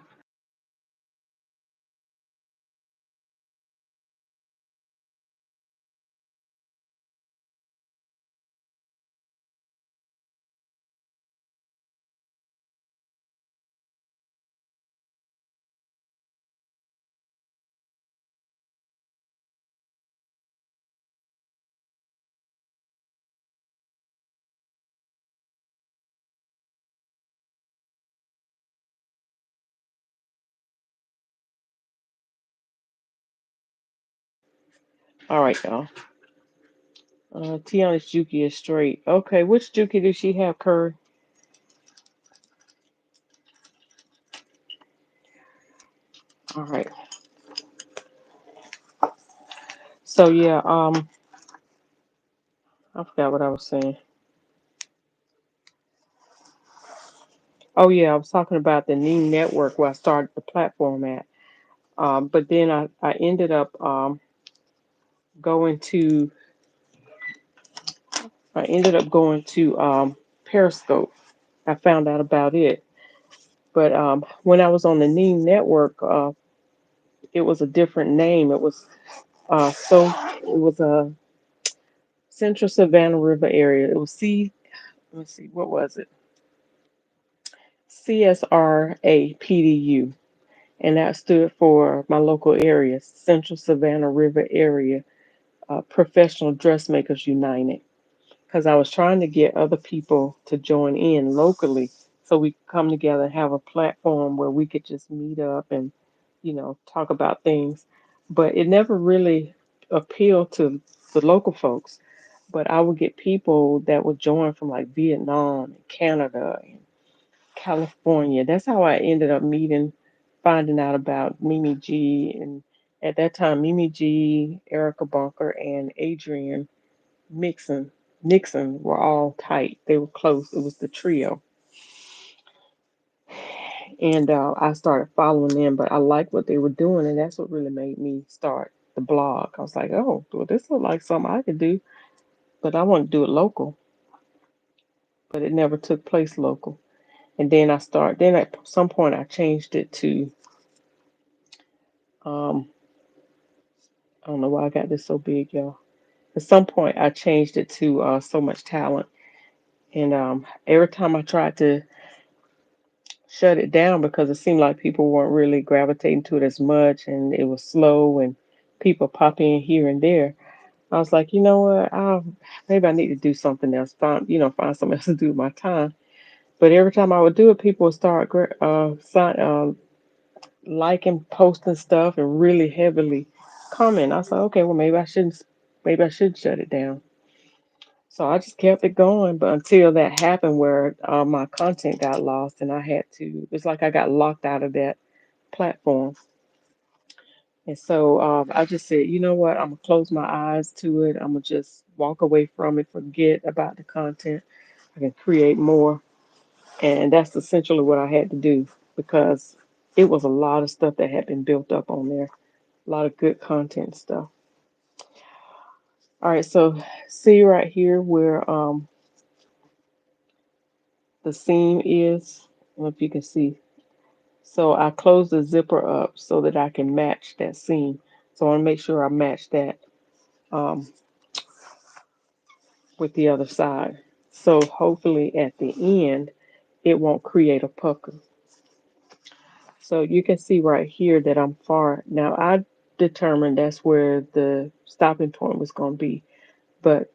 All right, y'all. Tiana's Juki is straight. Okay, which Juki does she have, Curry? All right. So yeah, I forgot what I was saying. Oh yeah, I was talking about the Neem Network where I started the platform at. But then I ended up going to Periscope. I found out about it. But when I was on the Neem Network, it was a different name. It was a Central Savannah River area. It was let me see, what was it? CSRAPDU, and that stood for my local area, Central Savannah River Area Professional Dressmakers United. Because I was trying to get other people to join in locally so we could come together and have a platform where we could just meet up and, talk about things. But it never really appealed to the local folks. But I would get people that would join from like Vietnam and Canada and California. That's how I ended up finding out about Mimi G. And at that time, Mimi G, Erica Bunker, and Adrian Mixon, Nixon were all tight. They were close. It was the trio. And I started following them, but I liked what they were doing, and that's what really made me start the blog. I was like, oh, well, this looks like something I could do, but I want to do it local, but it never took place local. And then at some point I changed it to, um, I don't know why I got this so big, y'all. At some point I changed it to so much talent. And every time I tried to shut it down because it seemed like people weren't really gravitating to it as much and it was slow and people pop in here and there. I was like, you know what? Maybe I need to do something else. Find something else to do with my time. But every time I would do it, people would start liking, posting stuff, and really heavily comment. I was like, okay, well, maybe I should shut it down. So I just kept it going, but until that happened where my content got lost and it's like I got locked out of that platform. And so I just said, you know what? I'm going to close my eyes to it. I'm going to just walk away from it, forget about the content. I can create more. And that's essentially what I had to do because it was a lot of stuff that had been built up on there, a lot of good content stuff. All right, so see right here where the seam is. I don't know if you can see. So I close the zipper up so that I can match that seam. So I want to make sure I match that um, with the other side. So hopefully at the end, it won't create a pucker. So you can see right here that I'm far. Now I determined that's where the stopping point was going to be. But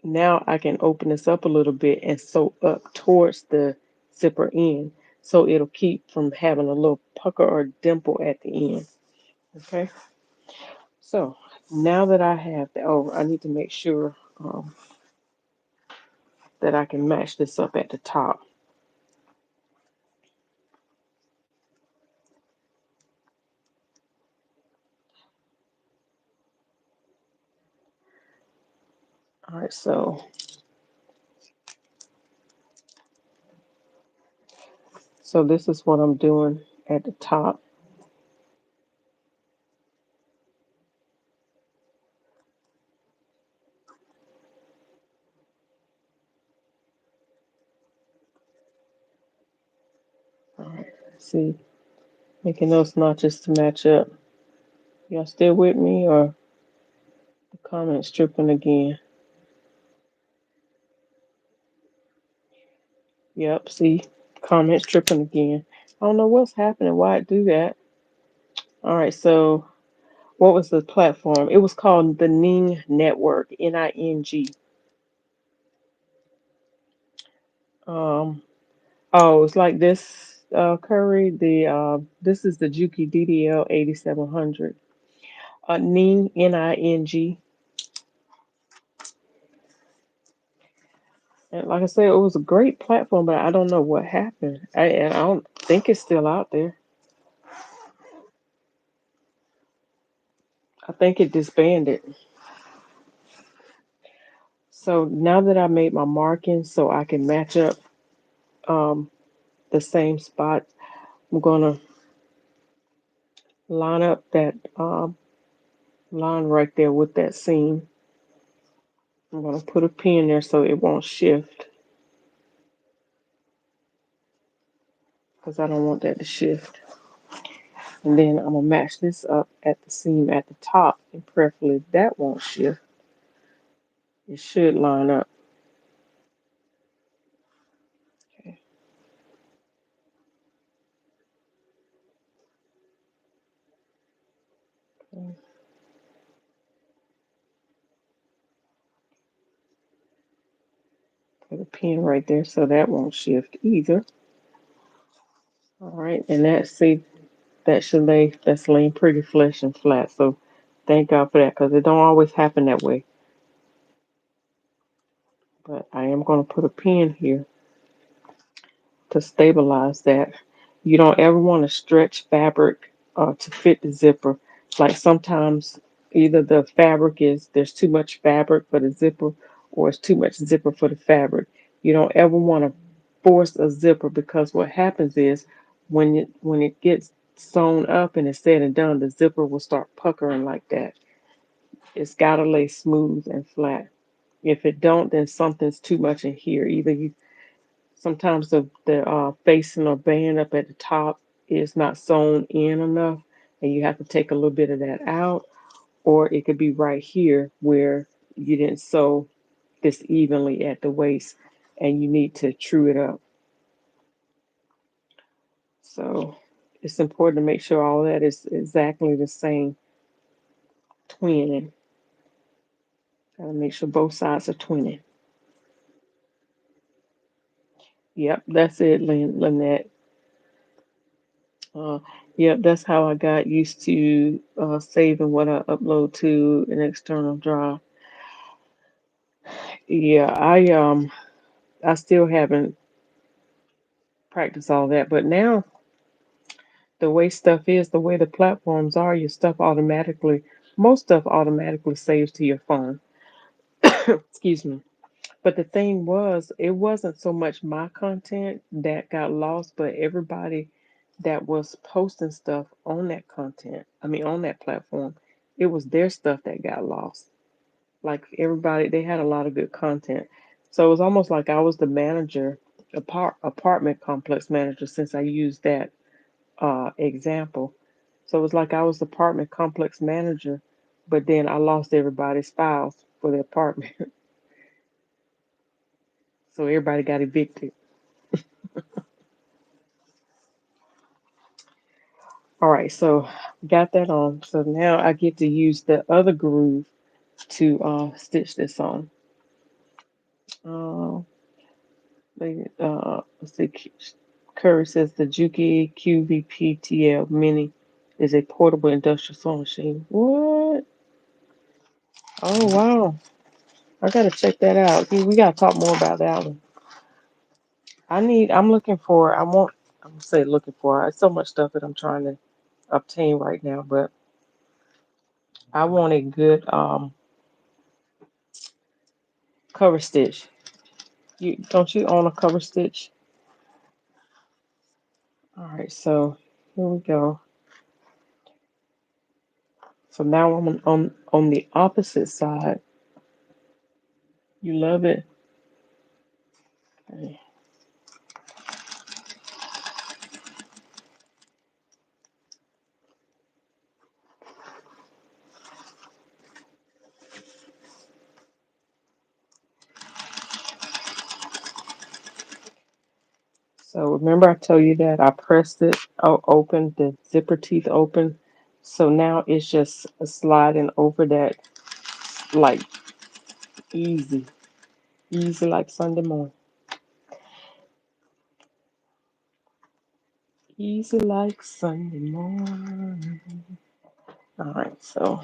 now I can open this up a little bit and sew up towards the zipper end. So it'll keep from having a little pucker or dimple at the end. Okay. So now that I have that, oh, I need to make sure that I can match this up at the top. All right, so this is what I'm doing at the top. All right, see, making those notches to match up. Y'all still with me or the comment stripping again? Yep, see, comment stripping again. I don't know what's happening, why it do that. All right, so what was the platform? It was called the Ning Network, Ning. Um, oh, it's like this, Curry. This is the Juki DDL 8700. Ning Ning. And like I said, it was a great platform, but I don't know what happened. And I don't think it's still out there. I think it disbanded. So now that I made my markings so I can match up um, the same spot, I'm gonna line up that line right there with that seam. I'm gonna put a pin there so it won't shift because I don't want that to shift. And then I'm gonna match this up at the seam at the top, and preferably that won't shift. It should line up. Okay. Put a pin right there so that won't shift either. All right, and that should that's laying pretty flush and flat. So thank God for that because it don't always happen that way. But I am gonna put a pin here to stabilize that. You don't ever want to stretch fabric to fit the zipper. Like sometimes either the fabric is there's too much fabric for the zipper or it's too much zipper for the fabric. You don't ever want to force a zipper because what happens is when it gets sewn up and it's said and done, the zipper will start puckering like that. It's got to lay smooth and flat. If it don't, then something's too much in here. Either you sometimes the facing or band up at the top is not sewn in enough, and you have to take a little bit of that out, or it could be right here where you didn't sew this evenly at the waist, and you need to true it up. So it's important to make sure all that is exactly the same twinning. Gotta make sure both sides are twinning. Yep, that's it, Lynette. Uh, yeah, that's how I got used to saving what I upload to an external drive. Yeah, I still haven't practiced all that, but now the way stuff is, the way the platforms are, your stuff automatically, most stuff automatically saves to your phone. Excuse me. But the thing was, it wasn't so much my content that got lost, but everybody that was posting stuff on that content, I mean, on that platform, it was their stuff that got lost. Like everybody, they had a lot of good content. So it was almost like I was the manager, apartment complex manager, since I used that example. So it was like I was the apartment complex manager, but then I lost everybody's files for the apartment. So everybody got evicted. All right, so got that on. So now I get to use the other groove to stitch this on. Uh, let's see. Curry says the Juki QVPTL Mini is a portable industrial sewing machine. What? Oh wow! I gotta check that out. We gotta talk more about that one. I'm looking for. I want. I'm gonna say looking for. It's so much stuff that I'm trying to obtain right now, but I want a good cover stitch. You don't you own a cover stitch? All right, so here we go. So now I'm on the opposite side. You love it. Okay. So remember I told you that I pressed it open, the zipper teeth open. So now it's just sliding over that like easy, easy like Sunday morning. Easy like Sunday morning. All right, so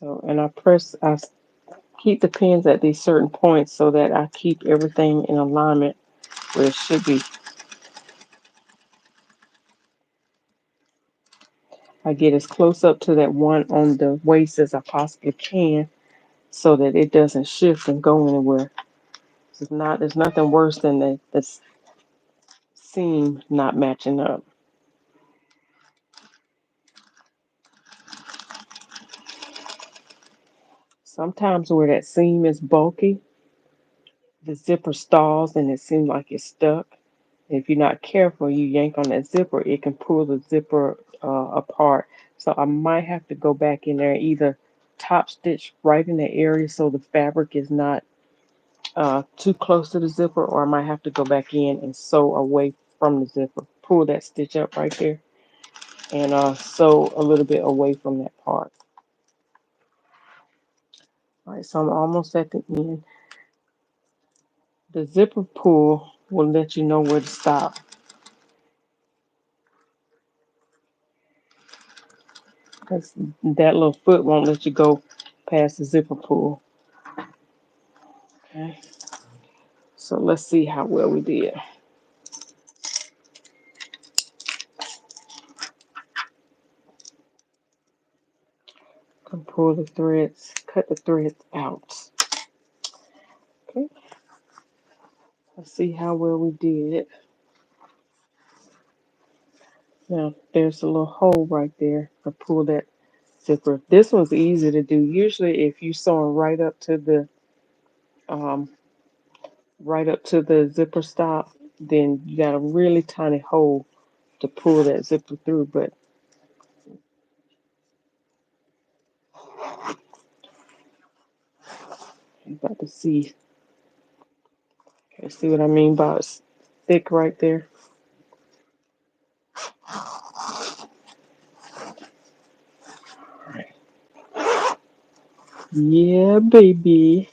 and I keep the pins at these certain points so that I keep everything in alignment where it should be. I get as close up to that one on the waist as I possibly can so that it doesn't shift and go anywhere. There's nothing worse than the seam not matching up. Sometimes where that seam is bulky, the zipper stalls and it seems like it's stuck. If you're not careful, you yank on that zipper, it can pull the zipper apart. So I might have to go back in there, either top stitch right in the area so the fabric is not too close to the zipper, or I might have to go back in and sew away from the zipper. Pull that stitch up right there and sew a little bit away from that part. All right, so I'm almost at the end. The zipper pull will let you know where to stop, because that little foot won't let you go past the zipper pull. Okay, so let's see how well we did. Can pull the threads, cut the threads out. Okay, let's see how well we did. Now there's a little hole right there. I pull that zipper. This one's easy to do. Usually, if you sewing um, right up to the zipper stop, then you got a really tiny hole to pull that zipper through. But you got to see, okay, see what I mean by it's thick right there. All right. Yeah, baby.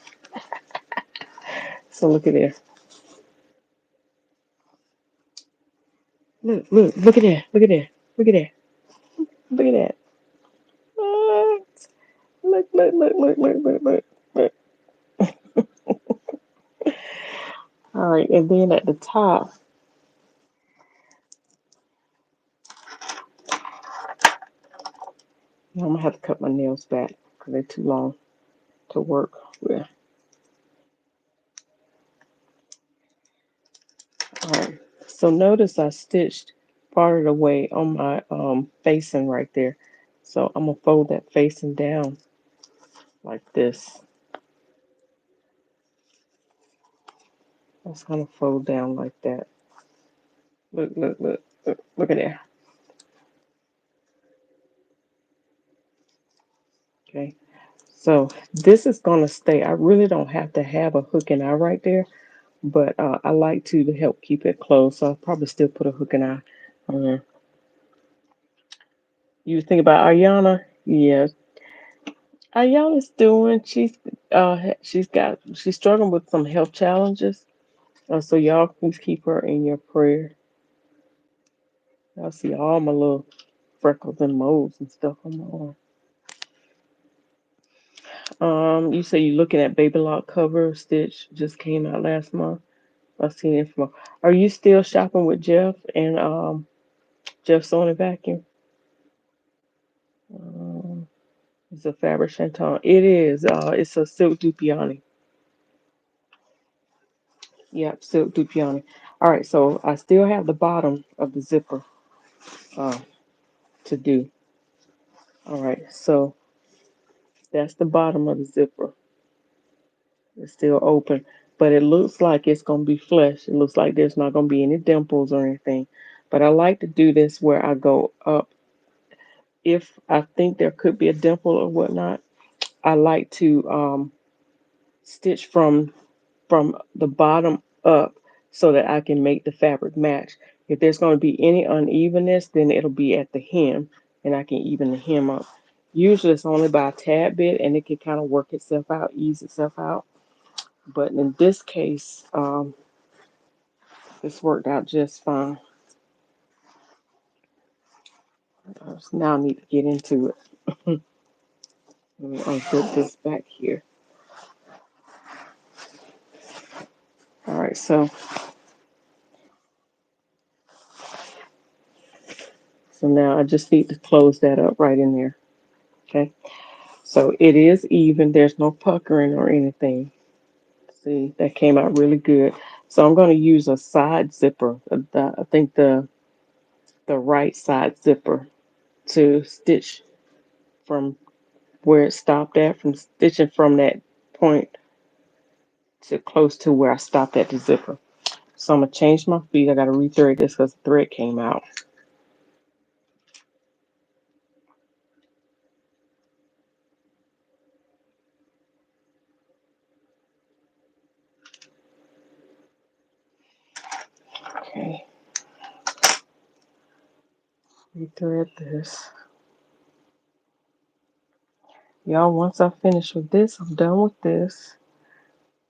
So look at this. Look at that. Look at that. Look at that. Look at that. Ah, look. All right, and then at the top, I'm gonna have to cut my nails back because they're too long to work with. All right. So notice I stitched part of the way on my facing right there. So I'm gonna fold that facing down like this. That's gonna fold down like that. Look, look, look, look, look at that. Okay. So this is gonna stay. I really don't have to have a hook and eye right there, but I like to help keep it closed. So I'll probably still put a hook and eye on there. You think about Ayana? Yeah, Ayana's doing. She's struggling with some health challenges. So y'all please keep her in your prayer. I see all my little freckles and moles and stuff on my arm. You say you're looking at Baby Lock cover stitch just came out last month. I've seen it from. Are you still shopping with Jeff and Jeff Sewing and Vacuum? Um, it's a fabric chanton. It is. It's a silk dupioni. Yep, silk dupioni. All right, so I still have the bottom of the zipper uh, to do. All right, so that's the bottom of the zipper. It's still open, but it looks like it's gonna be flush. It looks like there's not gonna be any dimples or anything. But I like to do this where I go up. If I think there could be a dimple or whatnot, I like to stitch from the bottom up so that I can make the fabric match. If there's going to be any unevenness, then it'll be at the hem, and I can even the hem up. Usually it's only by a tad bit, and it can kind of work itself out, ease itself out. But in this case, this worked out just fine. Now I need to get into it. Let me unzip this back here. All right, so now I just need to close that up right in there. Okay, so it is even. There's no puckering or anything. See, that came out really good. So I'm going to use a side zipper. I think the right side zipper to stitch from where it stopped at, from stitching from that point to close to where I stopped at the zipper. So I'm gonna change my feet. I got to rethread this because the thread came out. Okay, rethread this. Y'all, once I finish with this, I'm done with this.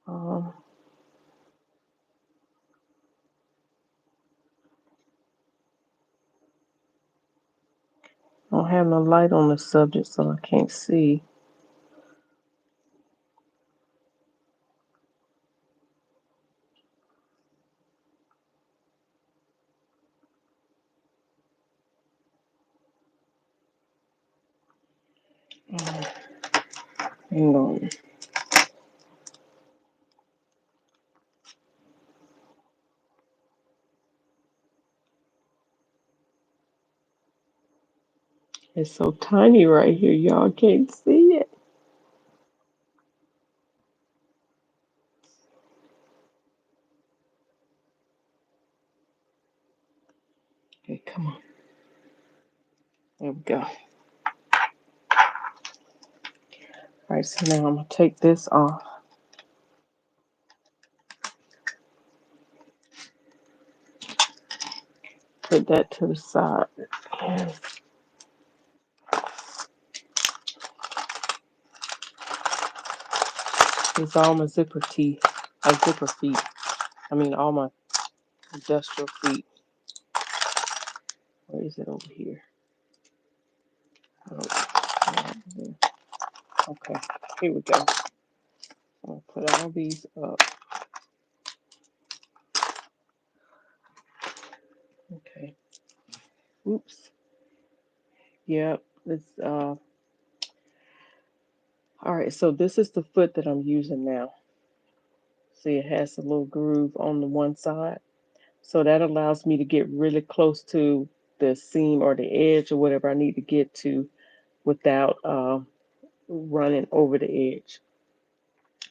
Um, I don't have no light on the subject, so I can't see. Um, Hang on. It's so tiny right here, y'all can't see it. Okay, come on. There we go. All right, so now I'm gonna take this off, put that to the side. And it's all my zipper teeth, zipper feet. I mean, all my industrial feet. Where is it over here? Oh, okay, here we go. I'm gonna put all these up. Okay. Oops. Yep. It's all right. So this is the foot that I'm using now. See, it has a little groove on the one side. So that allows me to get really close to the seam or the edge or whatever I need to get to without running over the edge.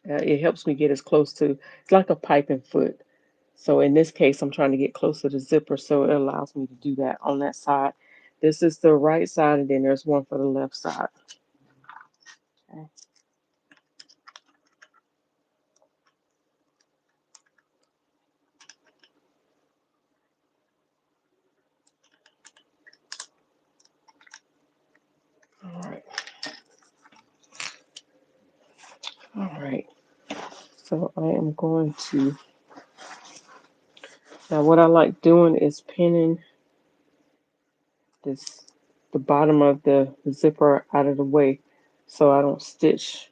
It helps me get as close to, it's like a piping foot. So in this case, I'm trying to get close to the zipper, so it allows me to do that on that side. This is the right side, and then there's one for the left side. Okay. All right. All right. So I am going to, now what I like doing is pinning this, the bottom of the zipper out of the way so I don't stitch,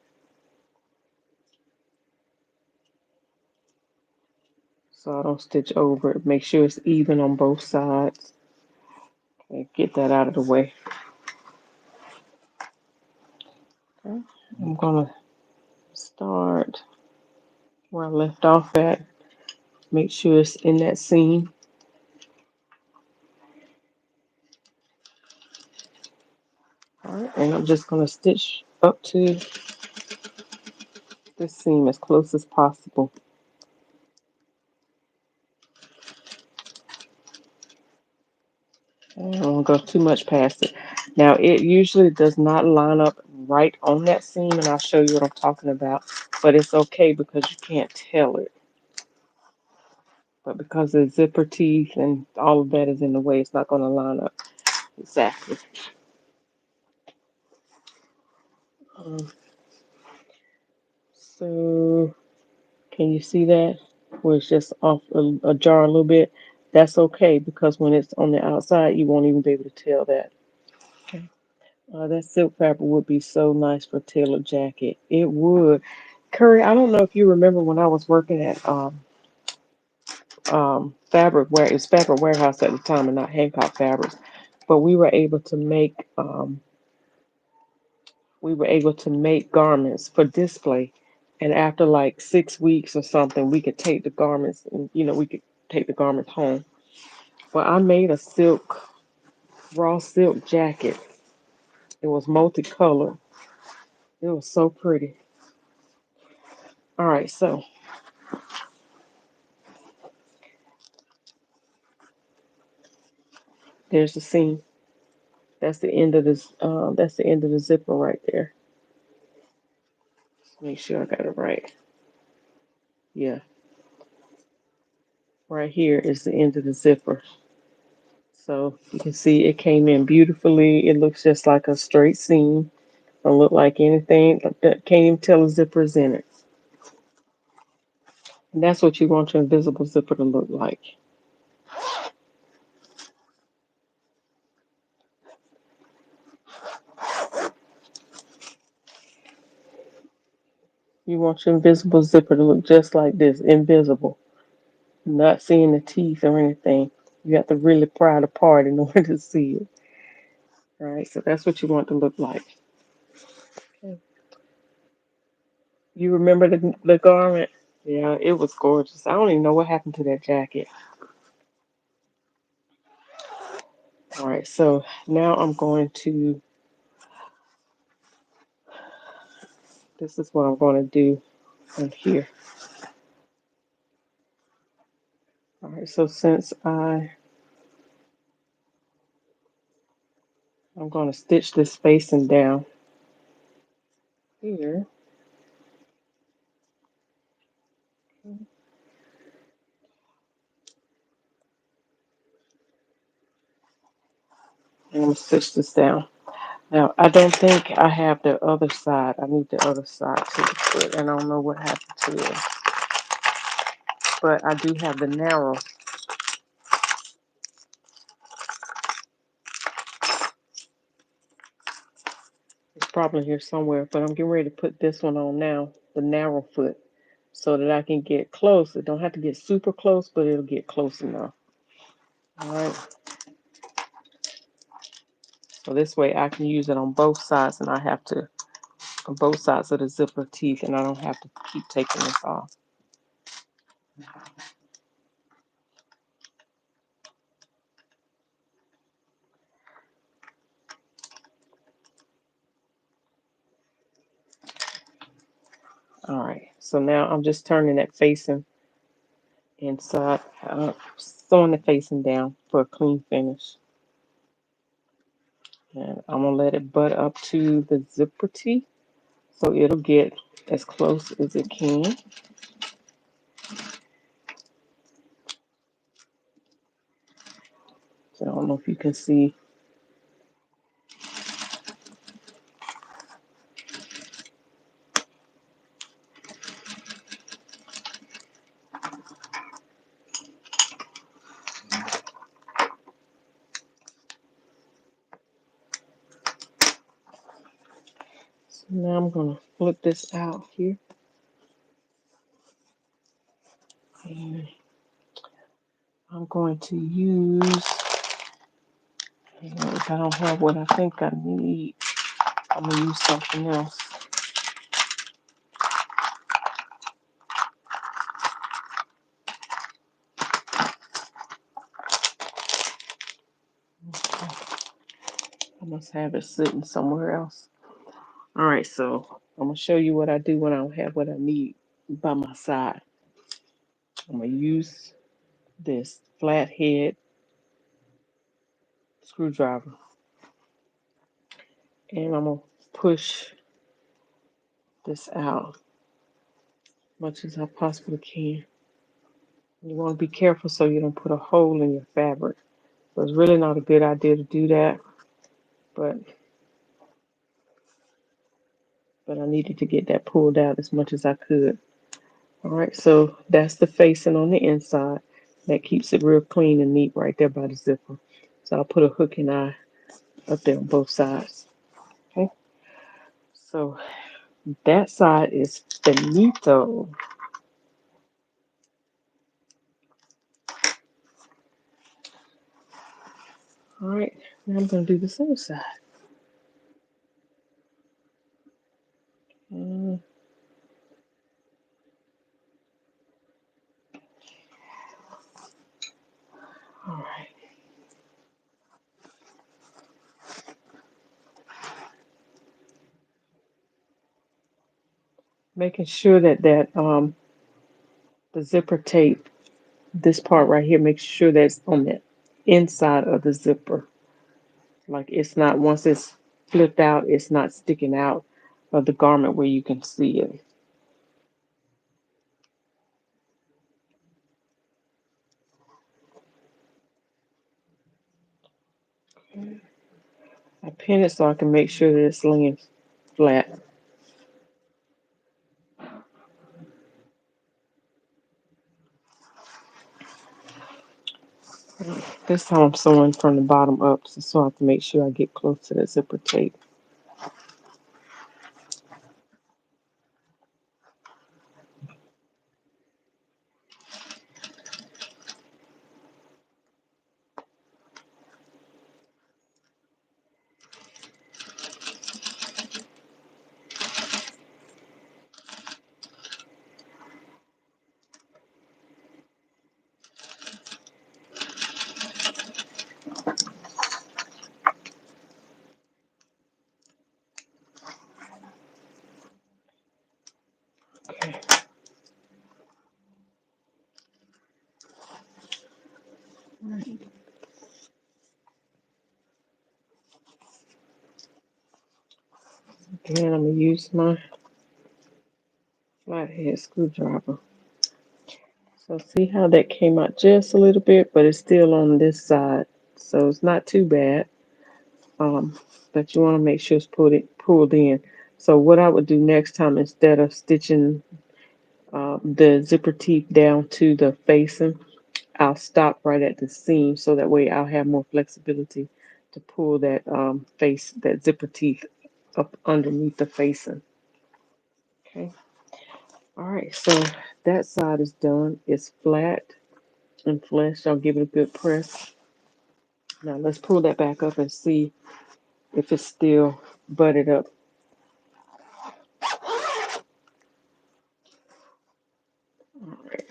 over it. Make sure it's even on both sides. Okay, get that out of the way. Okay. I'm gonna start where I left off at. Make sure it's in that seam. All right, and I'm just gonna stitch up to the seam as close as possible. I don't go too much past it. Now, it usually does not line up right on that seam, and I'll show you what I'm talking about. But it's okay because you can't tell it. But because the zipper teeth and all of that is in the way, it's not going to line up exactly. Um, so, can you see that? Where it's just off ajar a little bit. That's okay because when it's on the outside, you won't even be able to tell that. Okay. That silk fabric would be so nice for a tailored jacket. It would. Curry, I don't know if you remember when I was working at fabric warehouse at the time and not Hancock Fabrics, but we were able to make garments for display, and after like 6 weeks or something, we could take the garments and we could take the garments home. Well, I made a raw silk jacket. It was multicolored. It was so pretty. All right, so there's the seam. That's the end of this. That's the end of the zipper right there. Make sure I got it right. Yeah, right here is the end of the zipper. So you can see it came in beautifully. It looks just like a straight seam. Don't look like anything. Can't even tell the zipper's in it. And that's what you want your invisible zipper to look like. You want your invisible zipper to look just like this, invisible. Not seeing the teeth or anything. You have to really pry it apart in order to see it. All right, so that's what you want to look like. Okay. You remember the garment? Yeah, it was gorgeous. I don't even know what happened to that jacket. All right, so now I'm going to, this is what I'm going to do in here. All right, so I'm going to stitch this spacing down here. And I'm going to stitch this down. Now, I don't think I have the other side. I need the other side to the foot, and I don't know what happened to it. But I do have the narrow. It's probably here somewhere, but I'm getting ready to put this one on now, the narrow foot, so that I can get close. It don't have to get super close, but it'll get close enough. All right. So this way I can use it on both sides, and I have to, on both sides of the zipper teeth, and I don't have to keep taking this off. All right, so now I'm just turning that facing inside, sewing the facing down for a clean finish. And I'm gonna let it butt up to the zipper tee so it'll get as close as it can. So I don't know if you can see. So now I'm gonna flip this out here. And I'm going to use, if I don't have what I think I need, I'm gonna use something else. I must have it sitting somewhere else. All right, so I'm gonna show you what I do when I don't have what I need by my side. I'm gonna use this flathead screwdriver, and I'm gonna push this out as much as I possibly can. You want to be careful so you don't put a hole in your fabric. So it's really not a good idea to do that, but I needed to get that pulled out as much as I could. All right, so that's the facing on the inside. That keeps it real clean and neat right there by the zipper. So I'll put a hook and eye up there on both sides. Okay, so that side is finito. All right, now I'm gonna do this other side. Mm, all right, making sure that the zipper tape, this part right here, make sure that's on the inside of the zipper. Like it's not, once it's flipped out, it's not sticking out of the garment where you can see it. I pin it so I can make sure that it's laying flat. This time I'm sewing from the bottom up, so I have to make sure I get close to the zipper tape. Okay. Again, I'm gonna use my flathead screwdriver. So see how that came out just a little bit, but it's still on this side, so it's not too bad. Um, but you want to make sure it's pulled in. So what I would do next time, instead of stitching the zipper teeth down to the facing, I'll stop right at the seam so that way I'll have more flexibility to pull that zipper teeth up underneath the facing. Okay. All right. So that side is done. It's flat and flush. I'll give it a good press. Now let's pull that back up and see if it's still butted up. All right.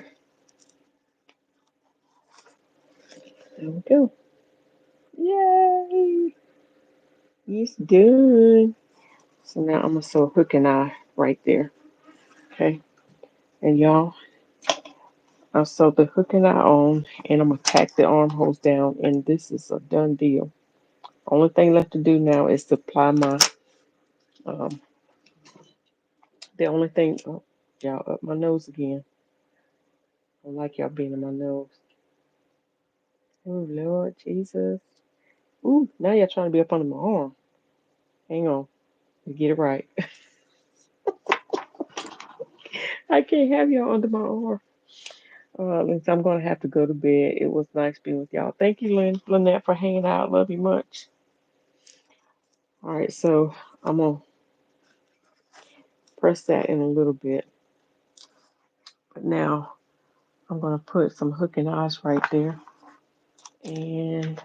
There we go. Yay! It's done. So now I'm gonna sew a hook and eye right there. Okay, and y'all, I sewed the hook and eye on, and I'm gonna tack the armholes down, and this is a done deal. Only thing left to do now is to apply my, um, the only thing, oh, y'all, up my nose again. I don't like y'all being in my nose. Oh, Lord Jesus. Ooh, now y'all trying to be up under my arm. Hang on, let me get it right. I can't have y'all under my arm. Lynn, I'm gonna have to go to bed. It was nice being with y'all. Thank you, Lynette, for hanging out. Love you much. All right, so I'm gonna press that in a little bit. But now I'm gonna put some hook and eyes right there. And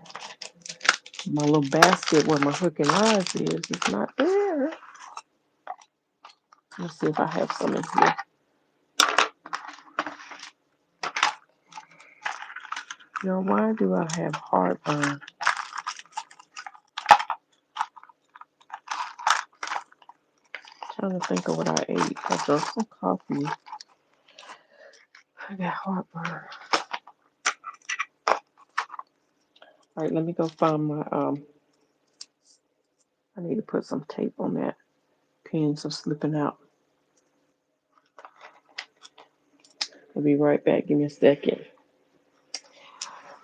my little basket where my hook and eyes is not there. Let's see if I have some in here. Now, why do I have heartburn? Trying to think of what I ate. I drank some coffee. I got heartburn. All right, let me go find my I need to put some tape on that. Pins are slipping out. I'll be right back. Give me a second.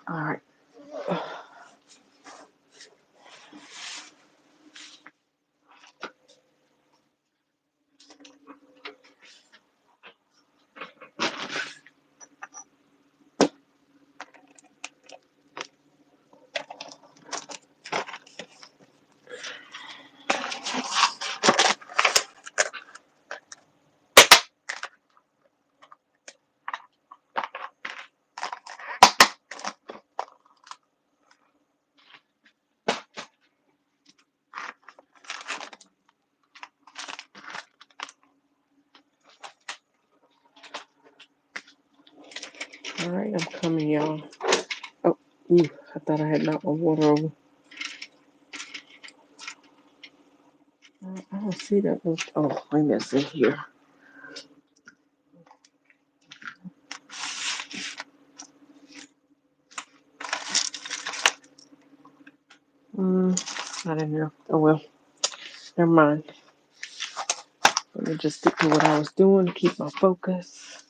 All right. All right, I'm coming, y'all. Oh, ooh, I thought I had knocked my water over. I don't see that. Oh, wait a minute, it's in here. Not in here. Oh well, never mind. Let me just stick to what I was doing to keep my focus.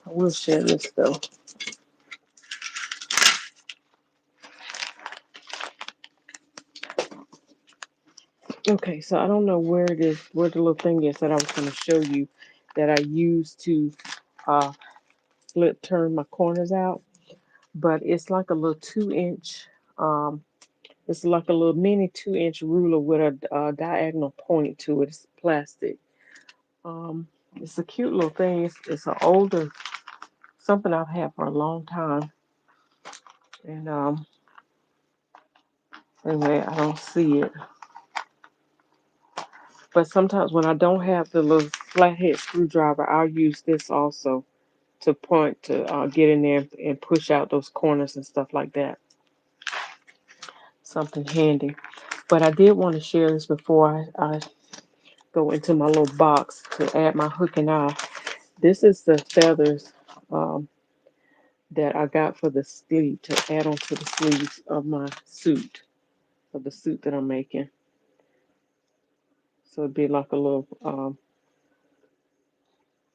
I will share this though. Okay, so I don't know where it is, where the little thing is that I was going to show you that I used to uh, turn my corners out, but it's like a little 2 inch. It's like a little mini 2 inch ruler with a diagonal point to it. It's plastic. Um, it's a cute little thing. It's an older something I've had for a long time, and anyway, I don't see it. But sometimes when I don't have the little flathead screwdriver, I'll use this also to point to get in there and push out those corners and stuff like that. Something handy. But I did want to share this before I go into my little box to add my hook and eye. This is the feathers um, that I got for the sleeve to add onto the sleeves of my suit, of the suit that I'm making. So it'd be like a little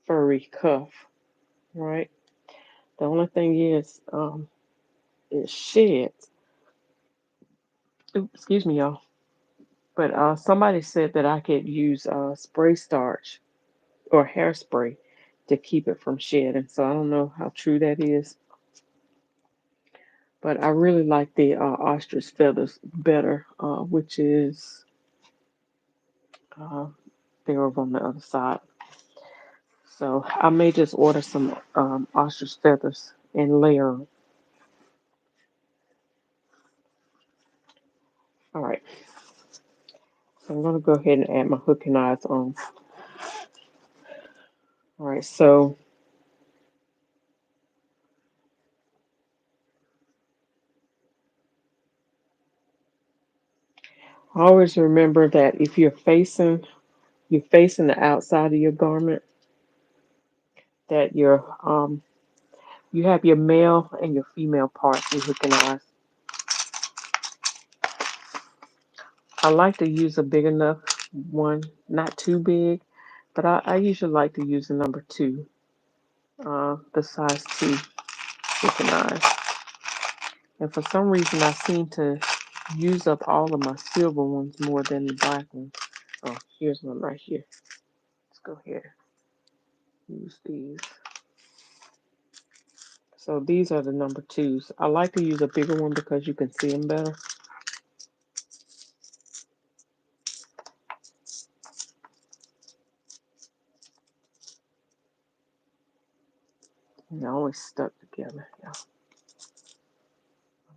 furry cuff, right? The only thing is, it sheds. Oops, excuse me, y'all. But somebody said that I could use spray starch or hairspray to keep it from shedding. So I don't know how true that is. But I really like the ostrich feathers better, which is uh, they're over on the other side. So I may just order some ostrich feathers and layer 'em. All right. So I'm going to go ahead and add my hook and eyes on. All right. So always remember that if you're facing you're facing the outside of your garment, that you have your male and your female parts you're hooking on. I like to use a big enough one, not too big, but I usually like to use the number two, the size two hooking eyes. And for some reason, I seem to use up all of my silver ones more than the black ones. Oh, here's one right here. Let's go ahead and use these. So these are the number twos. I like to use a bigger one because you can see them better. And they're always stuck together. Yeah.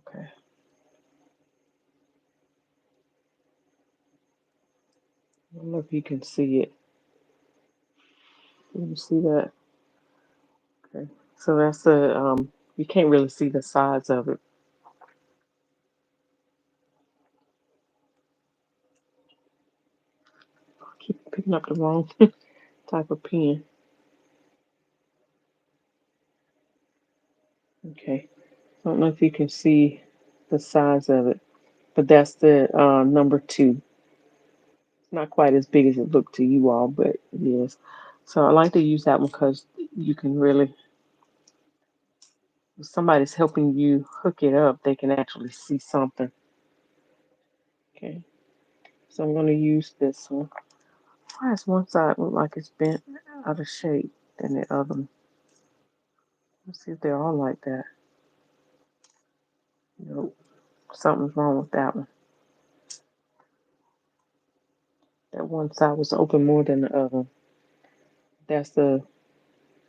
Okay. I don't know if you can see it. Can you see that? Okay. So that's you can't really see the sides of it. I keep picking up the wrong type of pen. Okay. I don't know if you can see the size of it, but that's the number two. It's not quite as big as it looked to you all, but it is. So I like to use that one because you can really, if somebody's helping you hook it up, they can actually see something. Okay. So I'm going to use this one. Why does one side look like it's bent out of shape than the other one? Let's see if they're all like that. Nope. Something's wrong with that one. That one side was open more than the other. That's the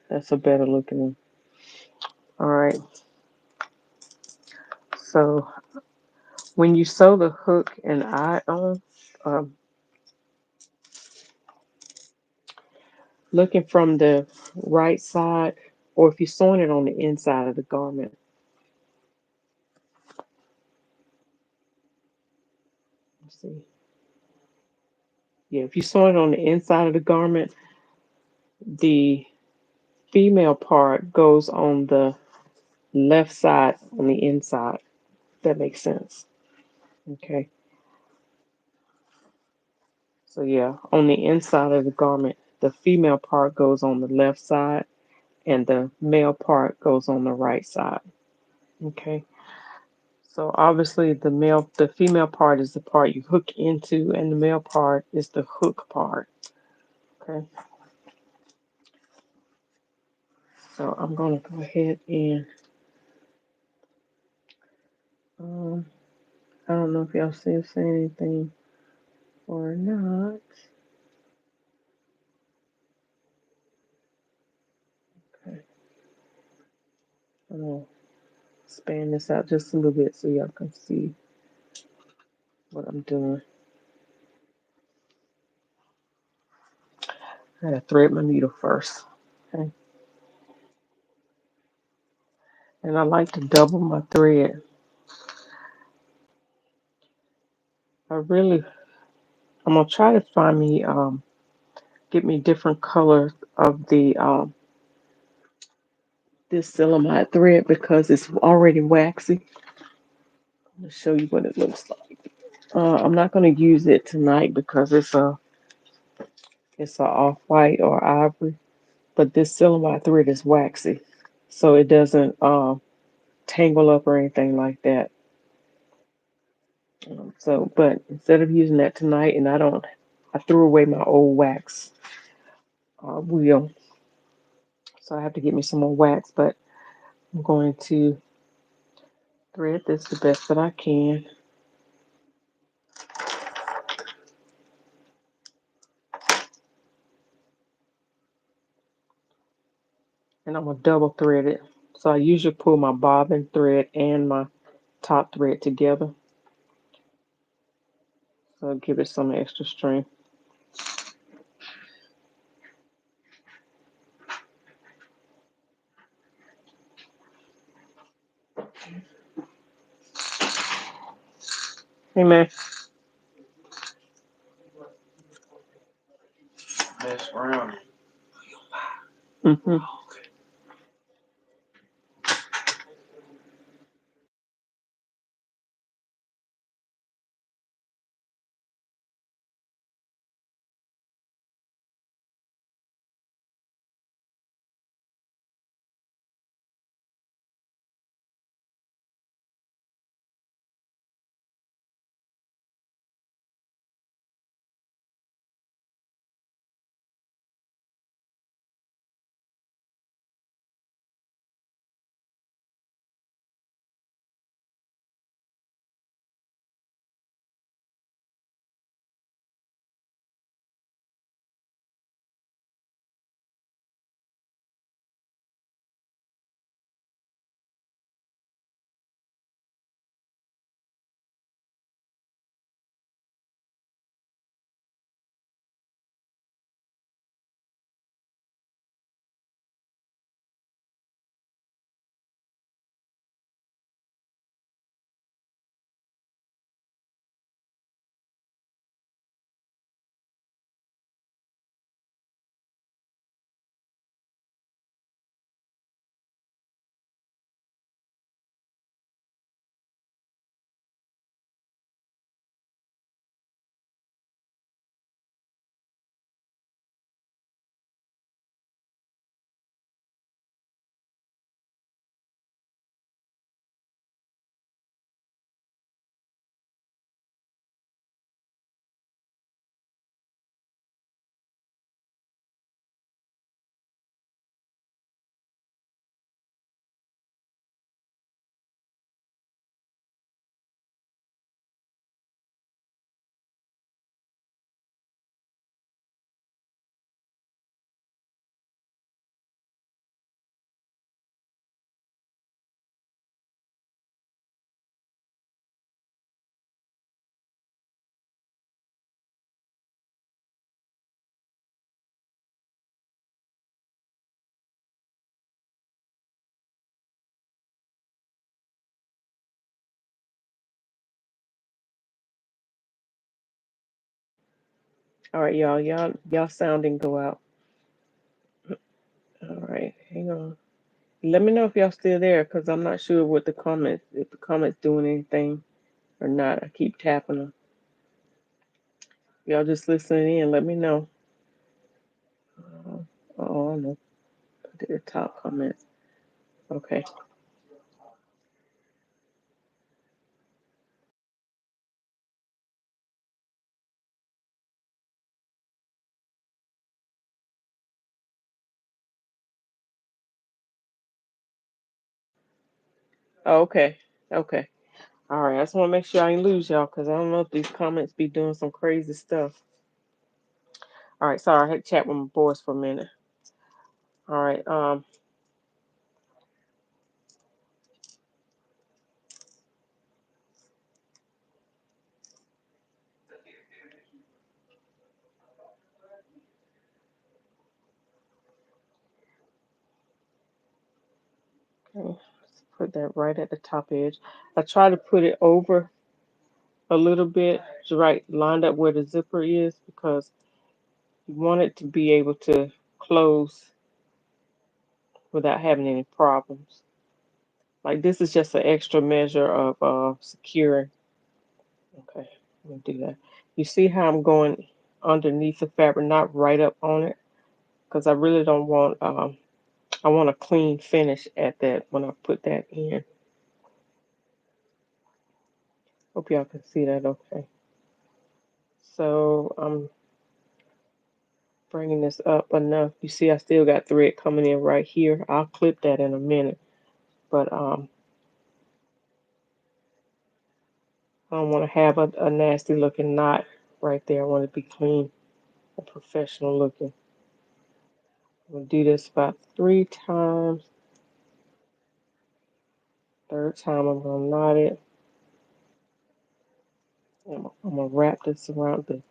that's a better looking one. All right. So when you sew the hook and eye on, um, looking from the right side, or if you're sewing it on the inside of the garment, let's see. Yeah, if you're sewing it on the inside of the garment, the female part goes on the left side on the inside. That makes sense. Okay. So yeah, on the inside of the garment, the female part goes on the left side and the male part goes on the right side. Okay. So obviously the female part is the part you hook into and the male part is the hook part. Okay. So I'm gonna go ahead and um I don't know if y'all still saying anything or not. Okay. I'm gonna span this out just a little bit so y'all can see what I'm doing. I gotta thread my needle first. Okay. And I like to double my thread. I really I'm gonna try to find me get me different colors of the this ceramide thread because it's already waxy. I'll show you what it looks like. I'm not going to use it tonight because it's a off white or ivory, but this ceramide thread is waxy, so it doesn't tangle up or anything like that. So, but instead of using that tonight, and I threw away my old wax wheel, so I have to get me some more wax. But I'm going to thread this the best that I can. And I'm gonna double thread it. So I usually pull my bobbin thread and my top thread together. So give it some extra strength. Hey man, Mm-hmm. All right, y'all sounding go out. All right, hang on. Let me know if y'all still there, cause I'm not sure what the comments, if the comments doing anything or not. I keep tapping them. Y'all just listening in. Let me know. Uh, oh, I know. Put the top comments. Okay. Oh, okay. Okay. All right. I just want to make sure I ain't lose y'all, cause I don't know if these comments be doing some crazy stuff. All right. Sorry, I had to chat with my boys for a minute. All right. Okay. Let's put that right at the top edge. I try to put it over a little bit, right, lined up where the zipper is, because you want it to be able to close without having any problems. Like this is just an extra measure of securing. Okay, let me do that. You see how I'm going underneath the fabric, not right up on it, because I really don't want. I want a clean finish at that when I put that in. Hope y'all can see that. Okay. So I'm bringing this up enough. You see, I still got thread coming in right here. I'll clip that in a minute, but I don't want to have a nasty looking knot right there. I want it to be clean and professional looking. I'm gonna do this about 3 times. Third time I'm gonna knot it. I'm gonna wrap this around the,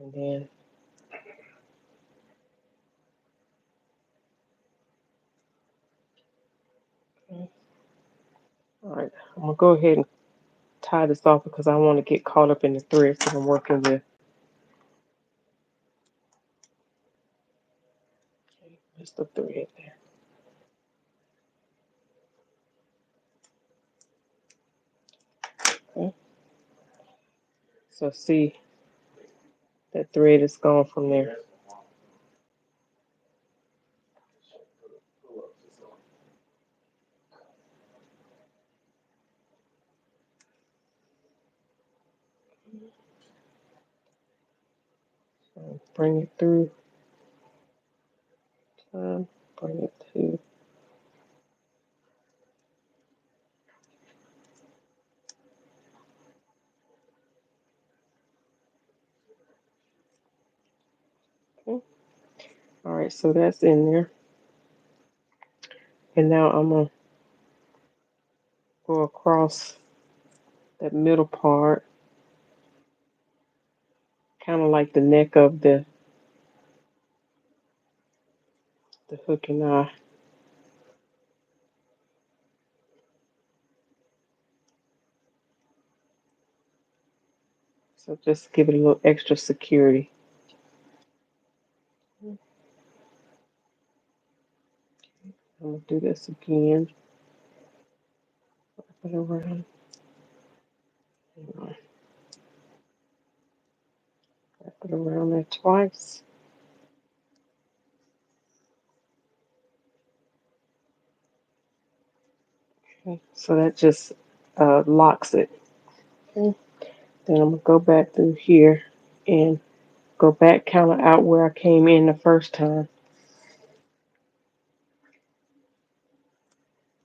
and then okay. All right. I'm gonna go ahead and tie this off because I want to get caught up in the threads that I'm working with. Just the thread there. Okay. So see, that thread is gone from there. So bring it through. Bring it to. Okay. All right, so that's in there. And now I'm gonna go across that middle part, kind of like the neck of the hook and eye. So just give it a little extra security. I'm gonna do this again. Wrap it around. Wrap it around there twice. Okay, so that just locks it. Okay. Then I'm gonna go back through here and go back kind of out where I came in the first time.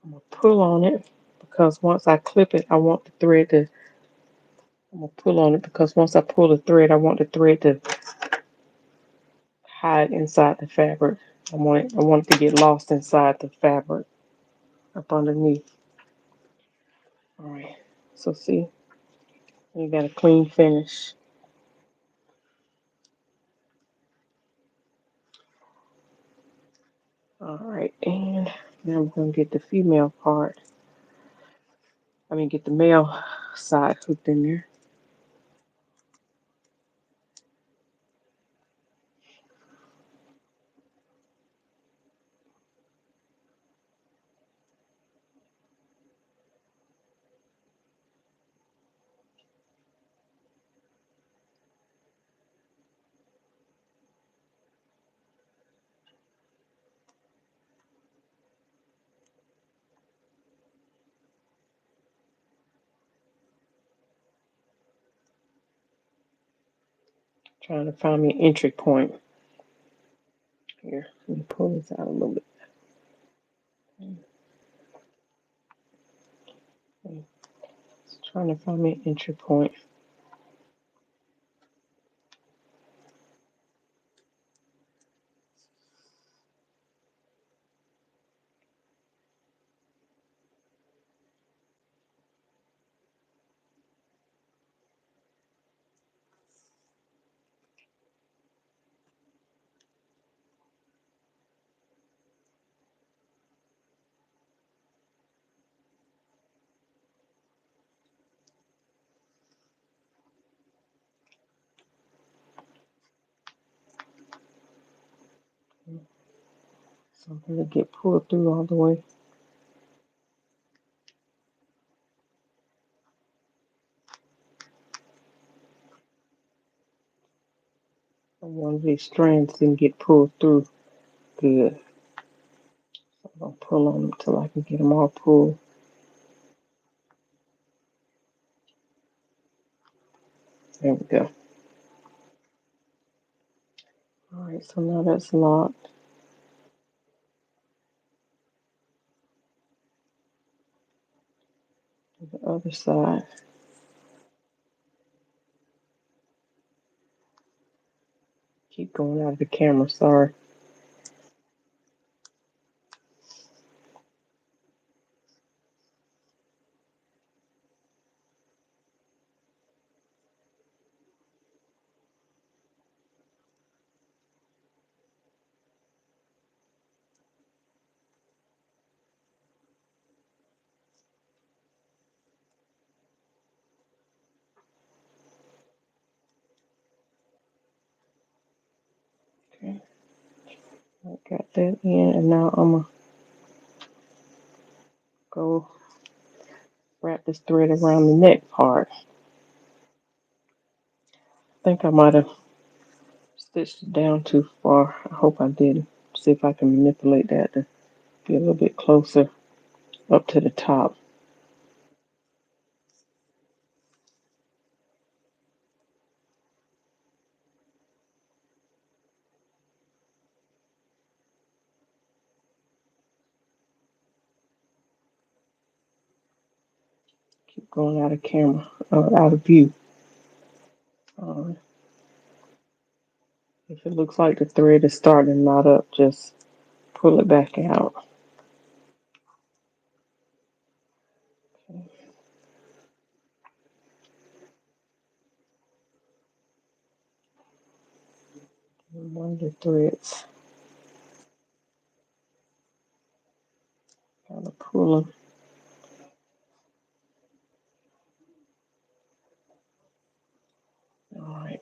I'm gonna pull on it because once I clip it, I want the thread to. I'm gonna pull on it because once I pull the thread, I want the thread to hide inside the fabric. I want it to get lost inside the fabric up underneath. All right. So see, you got a clean finish. All right, and now we're gonna get the female part. I mean, get the male side hooked in there. Trying to find me an entry point here. Let me pull this out a little bit. Just trying to find me an entry point. So I'm gonna get pulled through all the way. One of these strands didn't get pulled through good. So I'm gonna pull on them till I can get them all pulled. There we go. All right, so now that's locked. The other side. Keep going out of the camera, sorry. Okay. I got that in, and now I'm gonna go wrap this thread around the neck part. I think I might have stitched it down too far. I hope I did. See if I can manipulate that to be a little bit closer up to the top. Keep going out of camera, out of view. Uh, if it looks like the thread is starting to knot up, just pull it back out. One of the threads, kind of pull them. All right,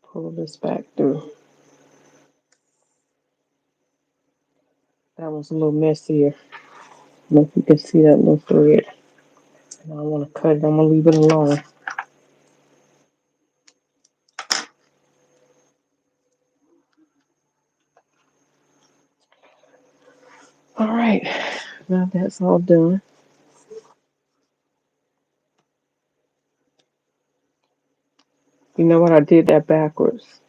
pull this back through. That was a little messier. I don't know if you can see that little thread. And I want to cut it. I'm gonna leave it alone. All right, now that's all done. You know what? I did that backwards.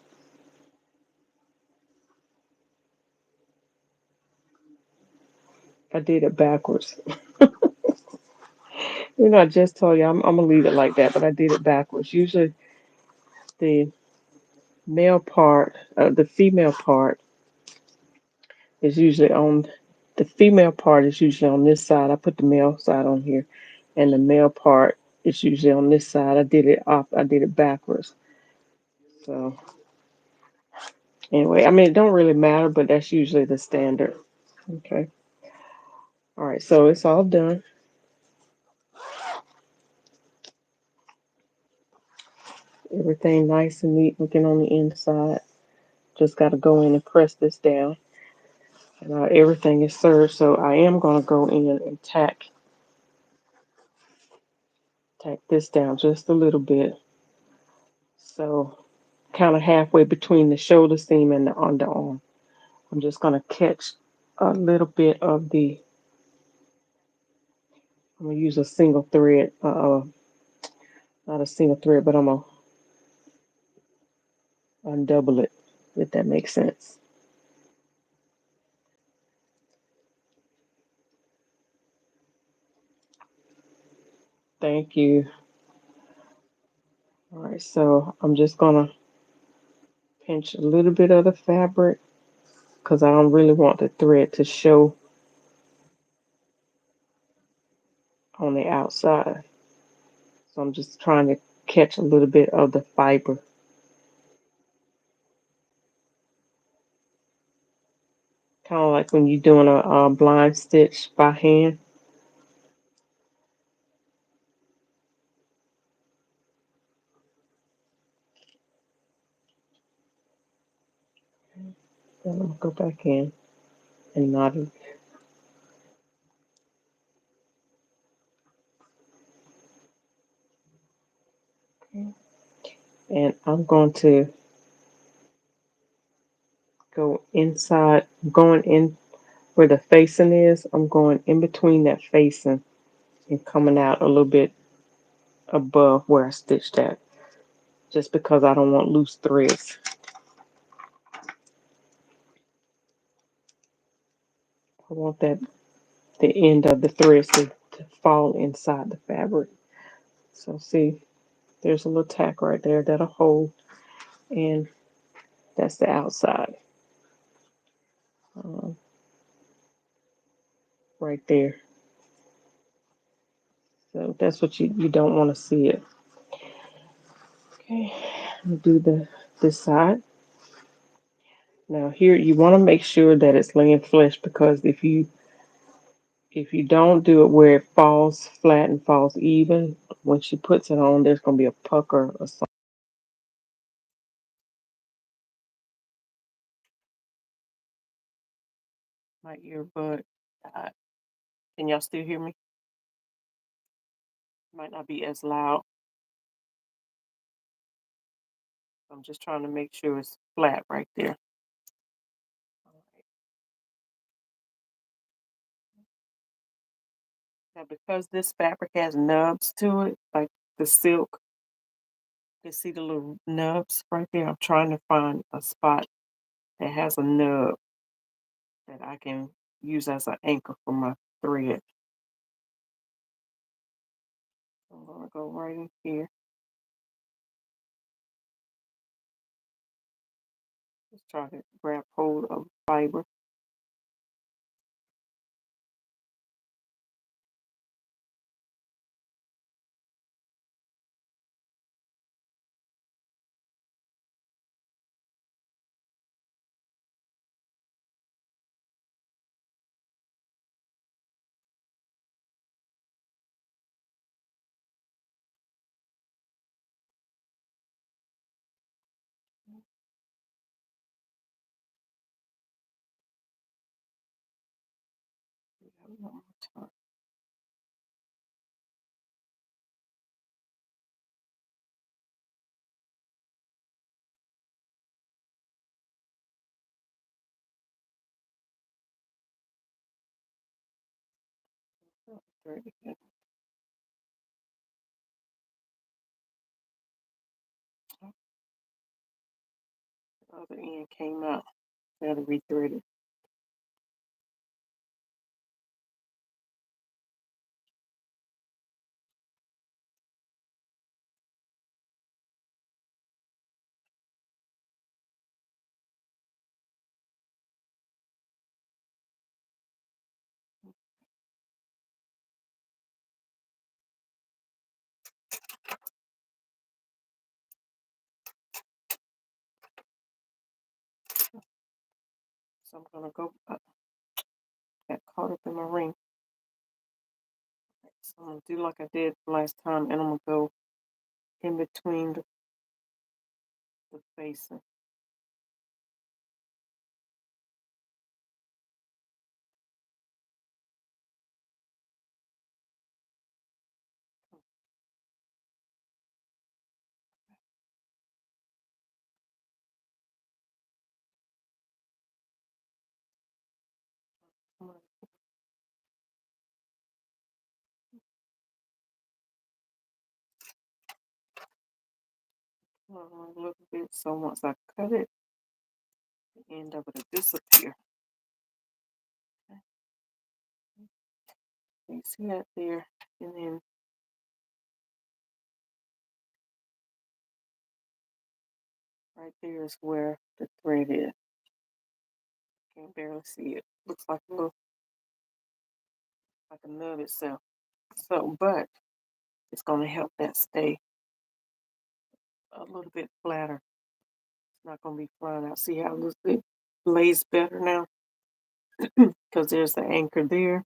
I did it backwards. You know, I just told you I'm gonna leave it like that, but I did it backwards. Usually, the the female part is usually on. The female part is usually on this side. I put the male side on here, and the male part is usually on this side. I did it up. I did it backwards. So anyway, I mean, it don't really matter, but that's usually the standard. Okay. All right. So it's all done. Everything nice and neat looking on the inside. Just got to go in and press this down. And everything is served. So I am going to go in and tack this down just a little bit. So kind of halfway between the shoulder seam and the underarm. I'm just going to catch a little bit of I'm going to use a single thread, not a single thread, but I'm going to undouble it, if that makes sense. Thank you. All right, so I'm just going to pinch a little bit of the fabric because I don't really want the thread to show on the outside. So I'm just trying to catch a little bit of the fiber. Kind of like when you're doing a blind stitch by hand. Then I'm going to go back in and knot it. And I'm going to go inside, going in where the facing is. I'm going in between that facing and coming out a little bit above where I stitched at, just because I don't want loose threads. I want the end of the threads to fall inside the fabric. So see, there's a little tack right there that'll hold, and that's the outside, um, right there. So that's what you don't want to see it. Okay, I'll do this side. Now here you want to make sure that it's laying flush, because if you don't do it where it falls flat and falls even, when she puts it on, there's gonna be a pucker or something. My earbud died. Can y'all still hear me? Might not be as loud. I'm just trying to make sure it's flat right there. All right. Now, because this fabric has nubs to it, like the silk, you see the little nubs right there. I'm trying to find a spot that has a nub that I can use as an anchor for my thread. I'm gonna go right in here. Just try to grab hold of the fiber. One more time. Thread again. The other end came out. Gotta rethread it. So I'm gonna go up. Got caught up in my ring. So I'm gonna do like I did last time, and I'm gonna go in between the facing. A little bit, so once I cut it, the end of it will disappear. Okay. You see that there, and then right there is where the thread is. Can't barely see it. Looks like a little, like a nub itself. So, but it's gonna help that stay a little bit flatter. It's not gonna be flying out. See how it lays better now? Because there's the anchor there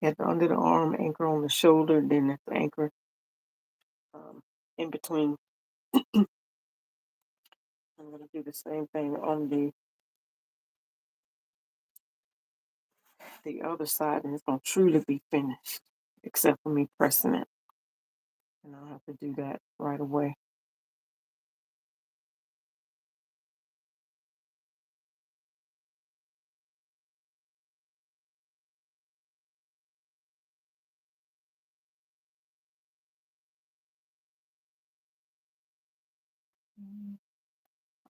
at the under the arm, anchor on the shoulder, then at the anchor in between. I'm gonna do the same thing on the other side, and it's gonna truly be finished, except for me pressing it. And I'll have to do that right away.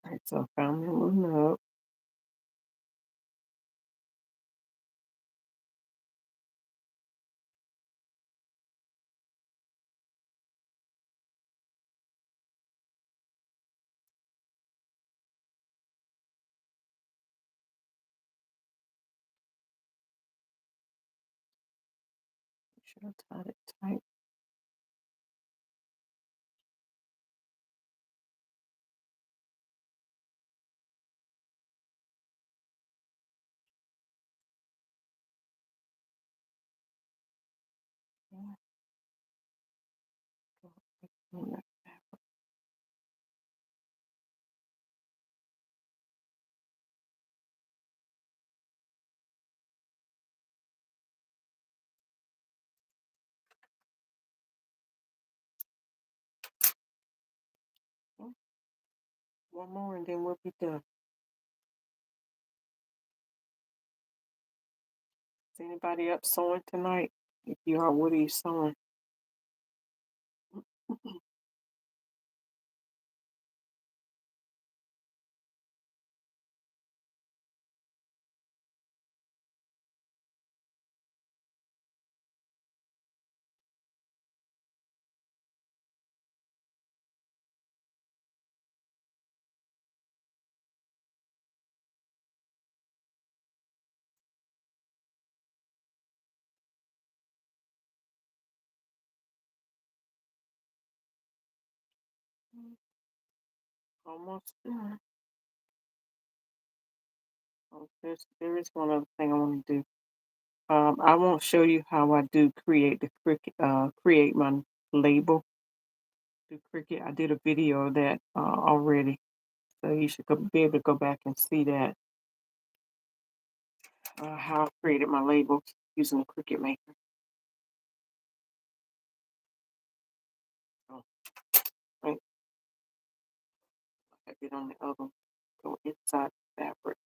All right, so I found me a little nub. Make sure I tied it tight. One more and then we'll be done. Is anybody up sewing tonight? If you are, what are you sewing? Almost done. Oh, there is one other thing I want to do. I won't show you how I do create the cricket. Create my label. Do cricket. I did a video of that already, so you should be able to go back and see that. How I created my labels using the Cricut Maker. So, right, I did on the other one. Go inside the fabric.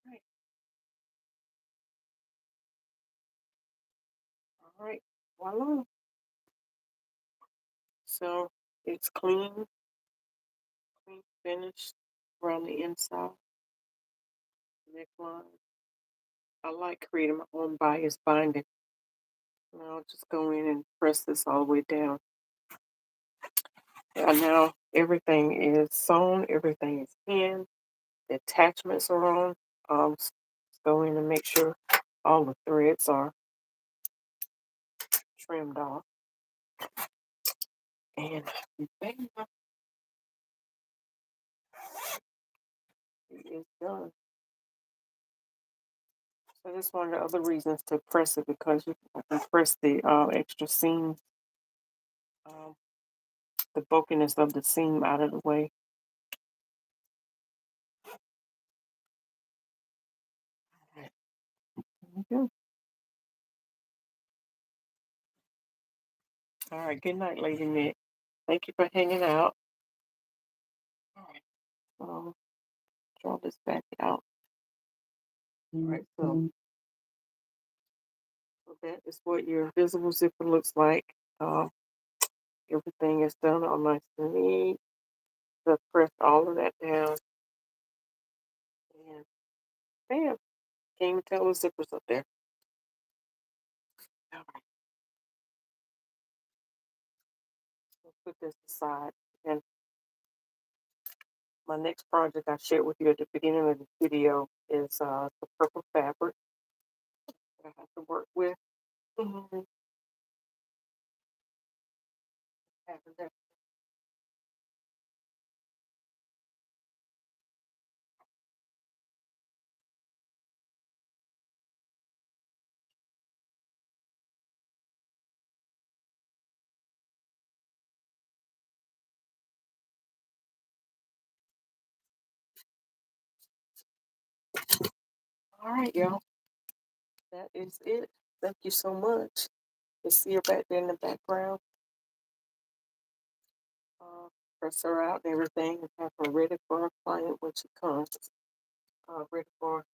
Right. All right. Voila. So it's clean, finished around the inside, neckline. I like creating my own bias binding. And I'll just go in and press this all the way down. And now everything is sewn, everything is in, the attachments are on. Just go in and make sure all the threads are trimmed off. And bam, it is done. So that's one of the other reasons to press it, because you can press the extra seam, um, the bulkiness of the seam out of the way. There we go. All right. Good night, Lady Nick. Thank you for hanging out. All right. Draw this back out. All right. So that is what your visible zipper looks like. Everything is done all nice and neat. Just press all of that down. And bam. Can't even tell the zipper's up there. All right. So put this aside. And my next project I shared with you at the beginning of the video is the purple fabric that I have to work with. Mhm. All right, y'all. That is it. Thank you so much. You see her back there in the background. Uh, Press her out and everything and have her ready for her client when she comes. Ready for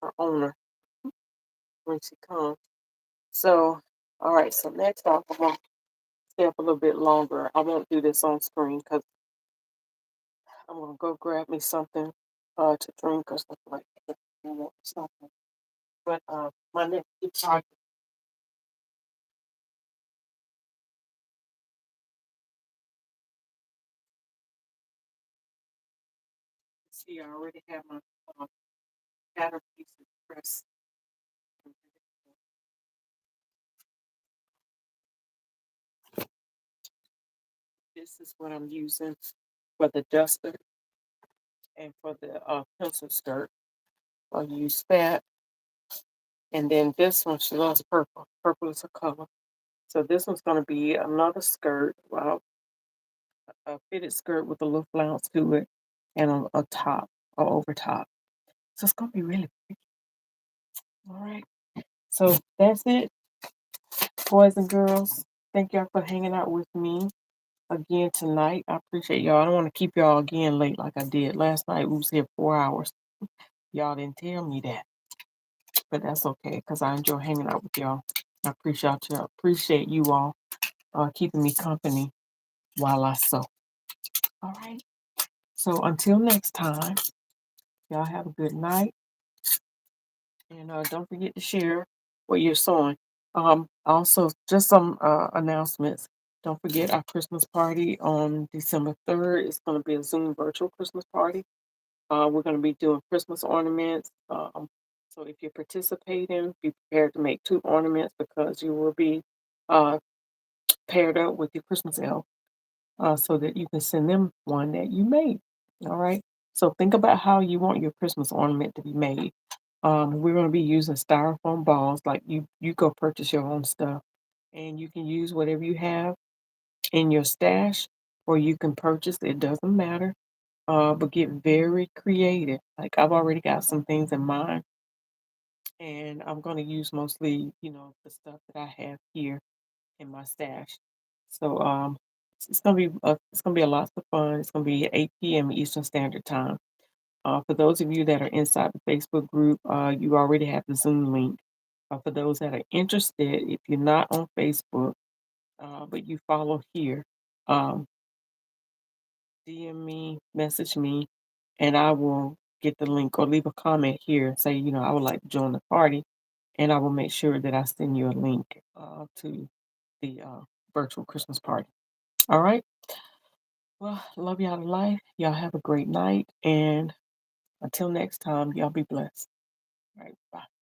her owner when she comes. So, all right. So next off, I'm going to stay up a little bit longer. I won't do this on screen because I'm going to go grab me something to drink or something like that. I want something. But my next project. See, I already have my pattern pieces pressed. This is what I'm using for the duster and for the pencil skirt. I'll use that. And then this one, she loves purple. Purple is her color. So this one's going to be another skirt, well, a fitted skirt with a little flounce to it and a top or over top. So it's going to be really pretty. All right. So that's it, boys and girls. Thank y'all for hanging out with me again tonight. I appreciate y'all. I don't want to keep y'all again late like I did last night. We was here 4 hours. Y'all didn't tell me that, but that's okay because I enjoy hanging out with y'all. I appreciate y'all. Appreciate you all keeping me company while I sew. All right. So until next time, y'all have a good night, and don't forget to share what you're sewing. Also, just some announcements. Don't forget our Christmas party on December 3rd. It's going to be a Zoom virtual Christmas party. We're going to be doing Christmas ornaments. So if you're participating, be prepared to make 2 ornaments because you will be uh, paired up with your Christmas elf so that you can send them one that you made. All right. So think about how you want your Christmas ornament to be made. We're going to be using styrofoam balls. Like you go purchase your own stuff, and you can use whatever you have in your stash, or you can purchase. It doesn't matter. But get very creative. Like I've already got some things in mind, and I'm going to use mostly, the stuff that I have here in my stash. So it's gonna be a lot of fun. It's gonna be at 8 p.m. Eastern Standard Time. For those of you that are inside the Facebook group, you already have the Zoom link. For those that are interested, if you're not on Facebook, but you follow here, um, DM me, message me, and I will get the link or leave a comment here and say, I would like to join the party, and I will make sure that I send you a link to the virtual Christmas party. All right. Well, love y'all to life. Y'all have a great night. And until next time, y'all be blessed. All right. Bye.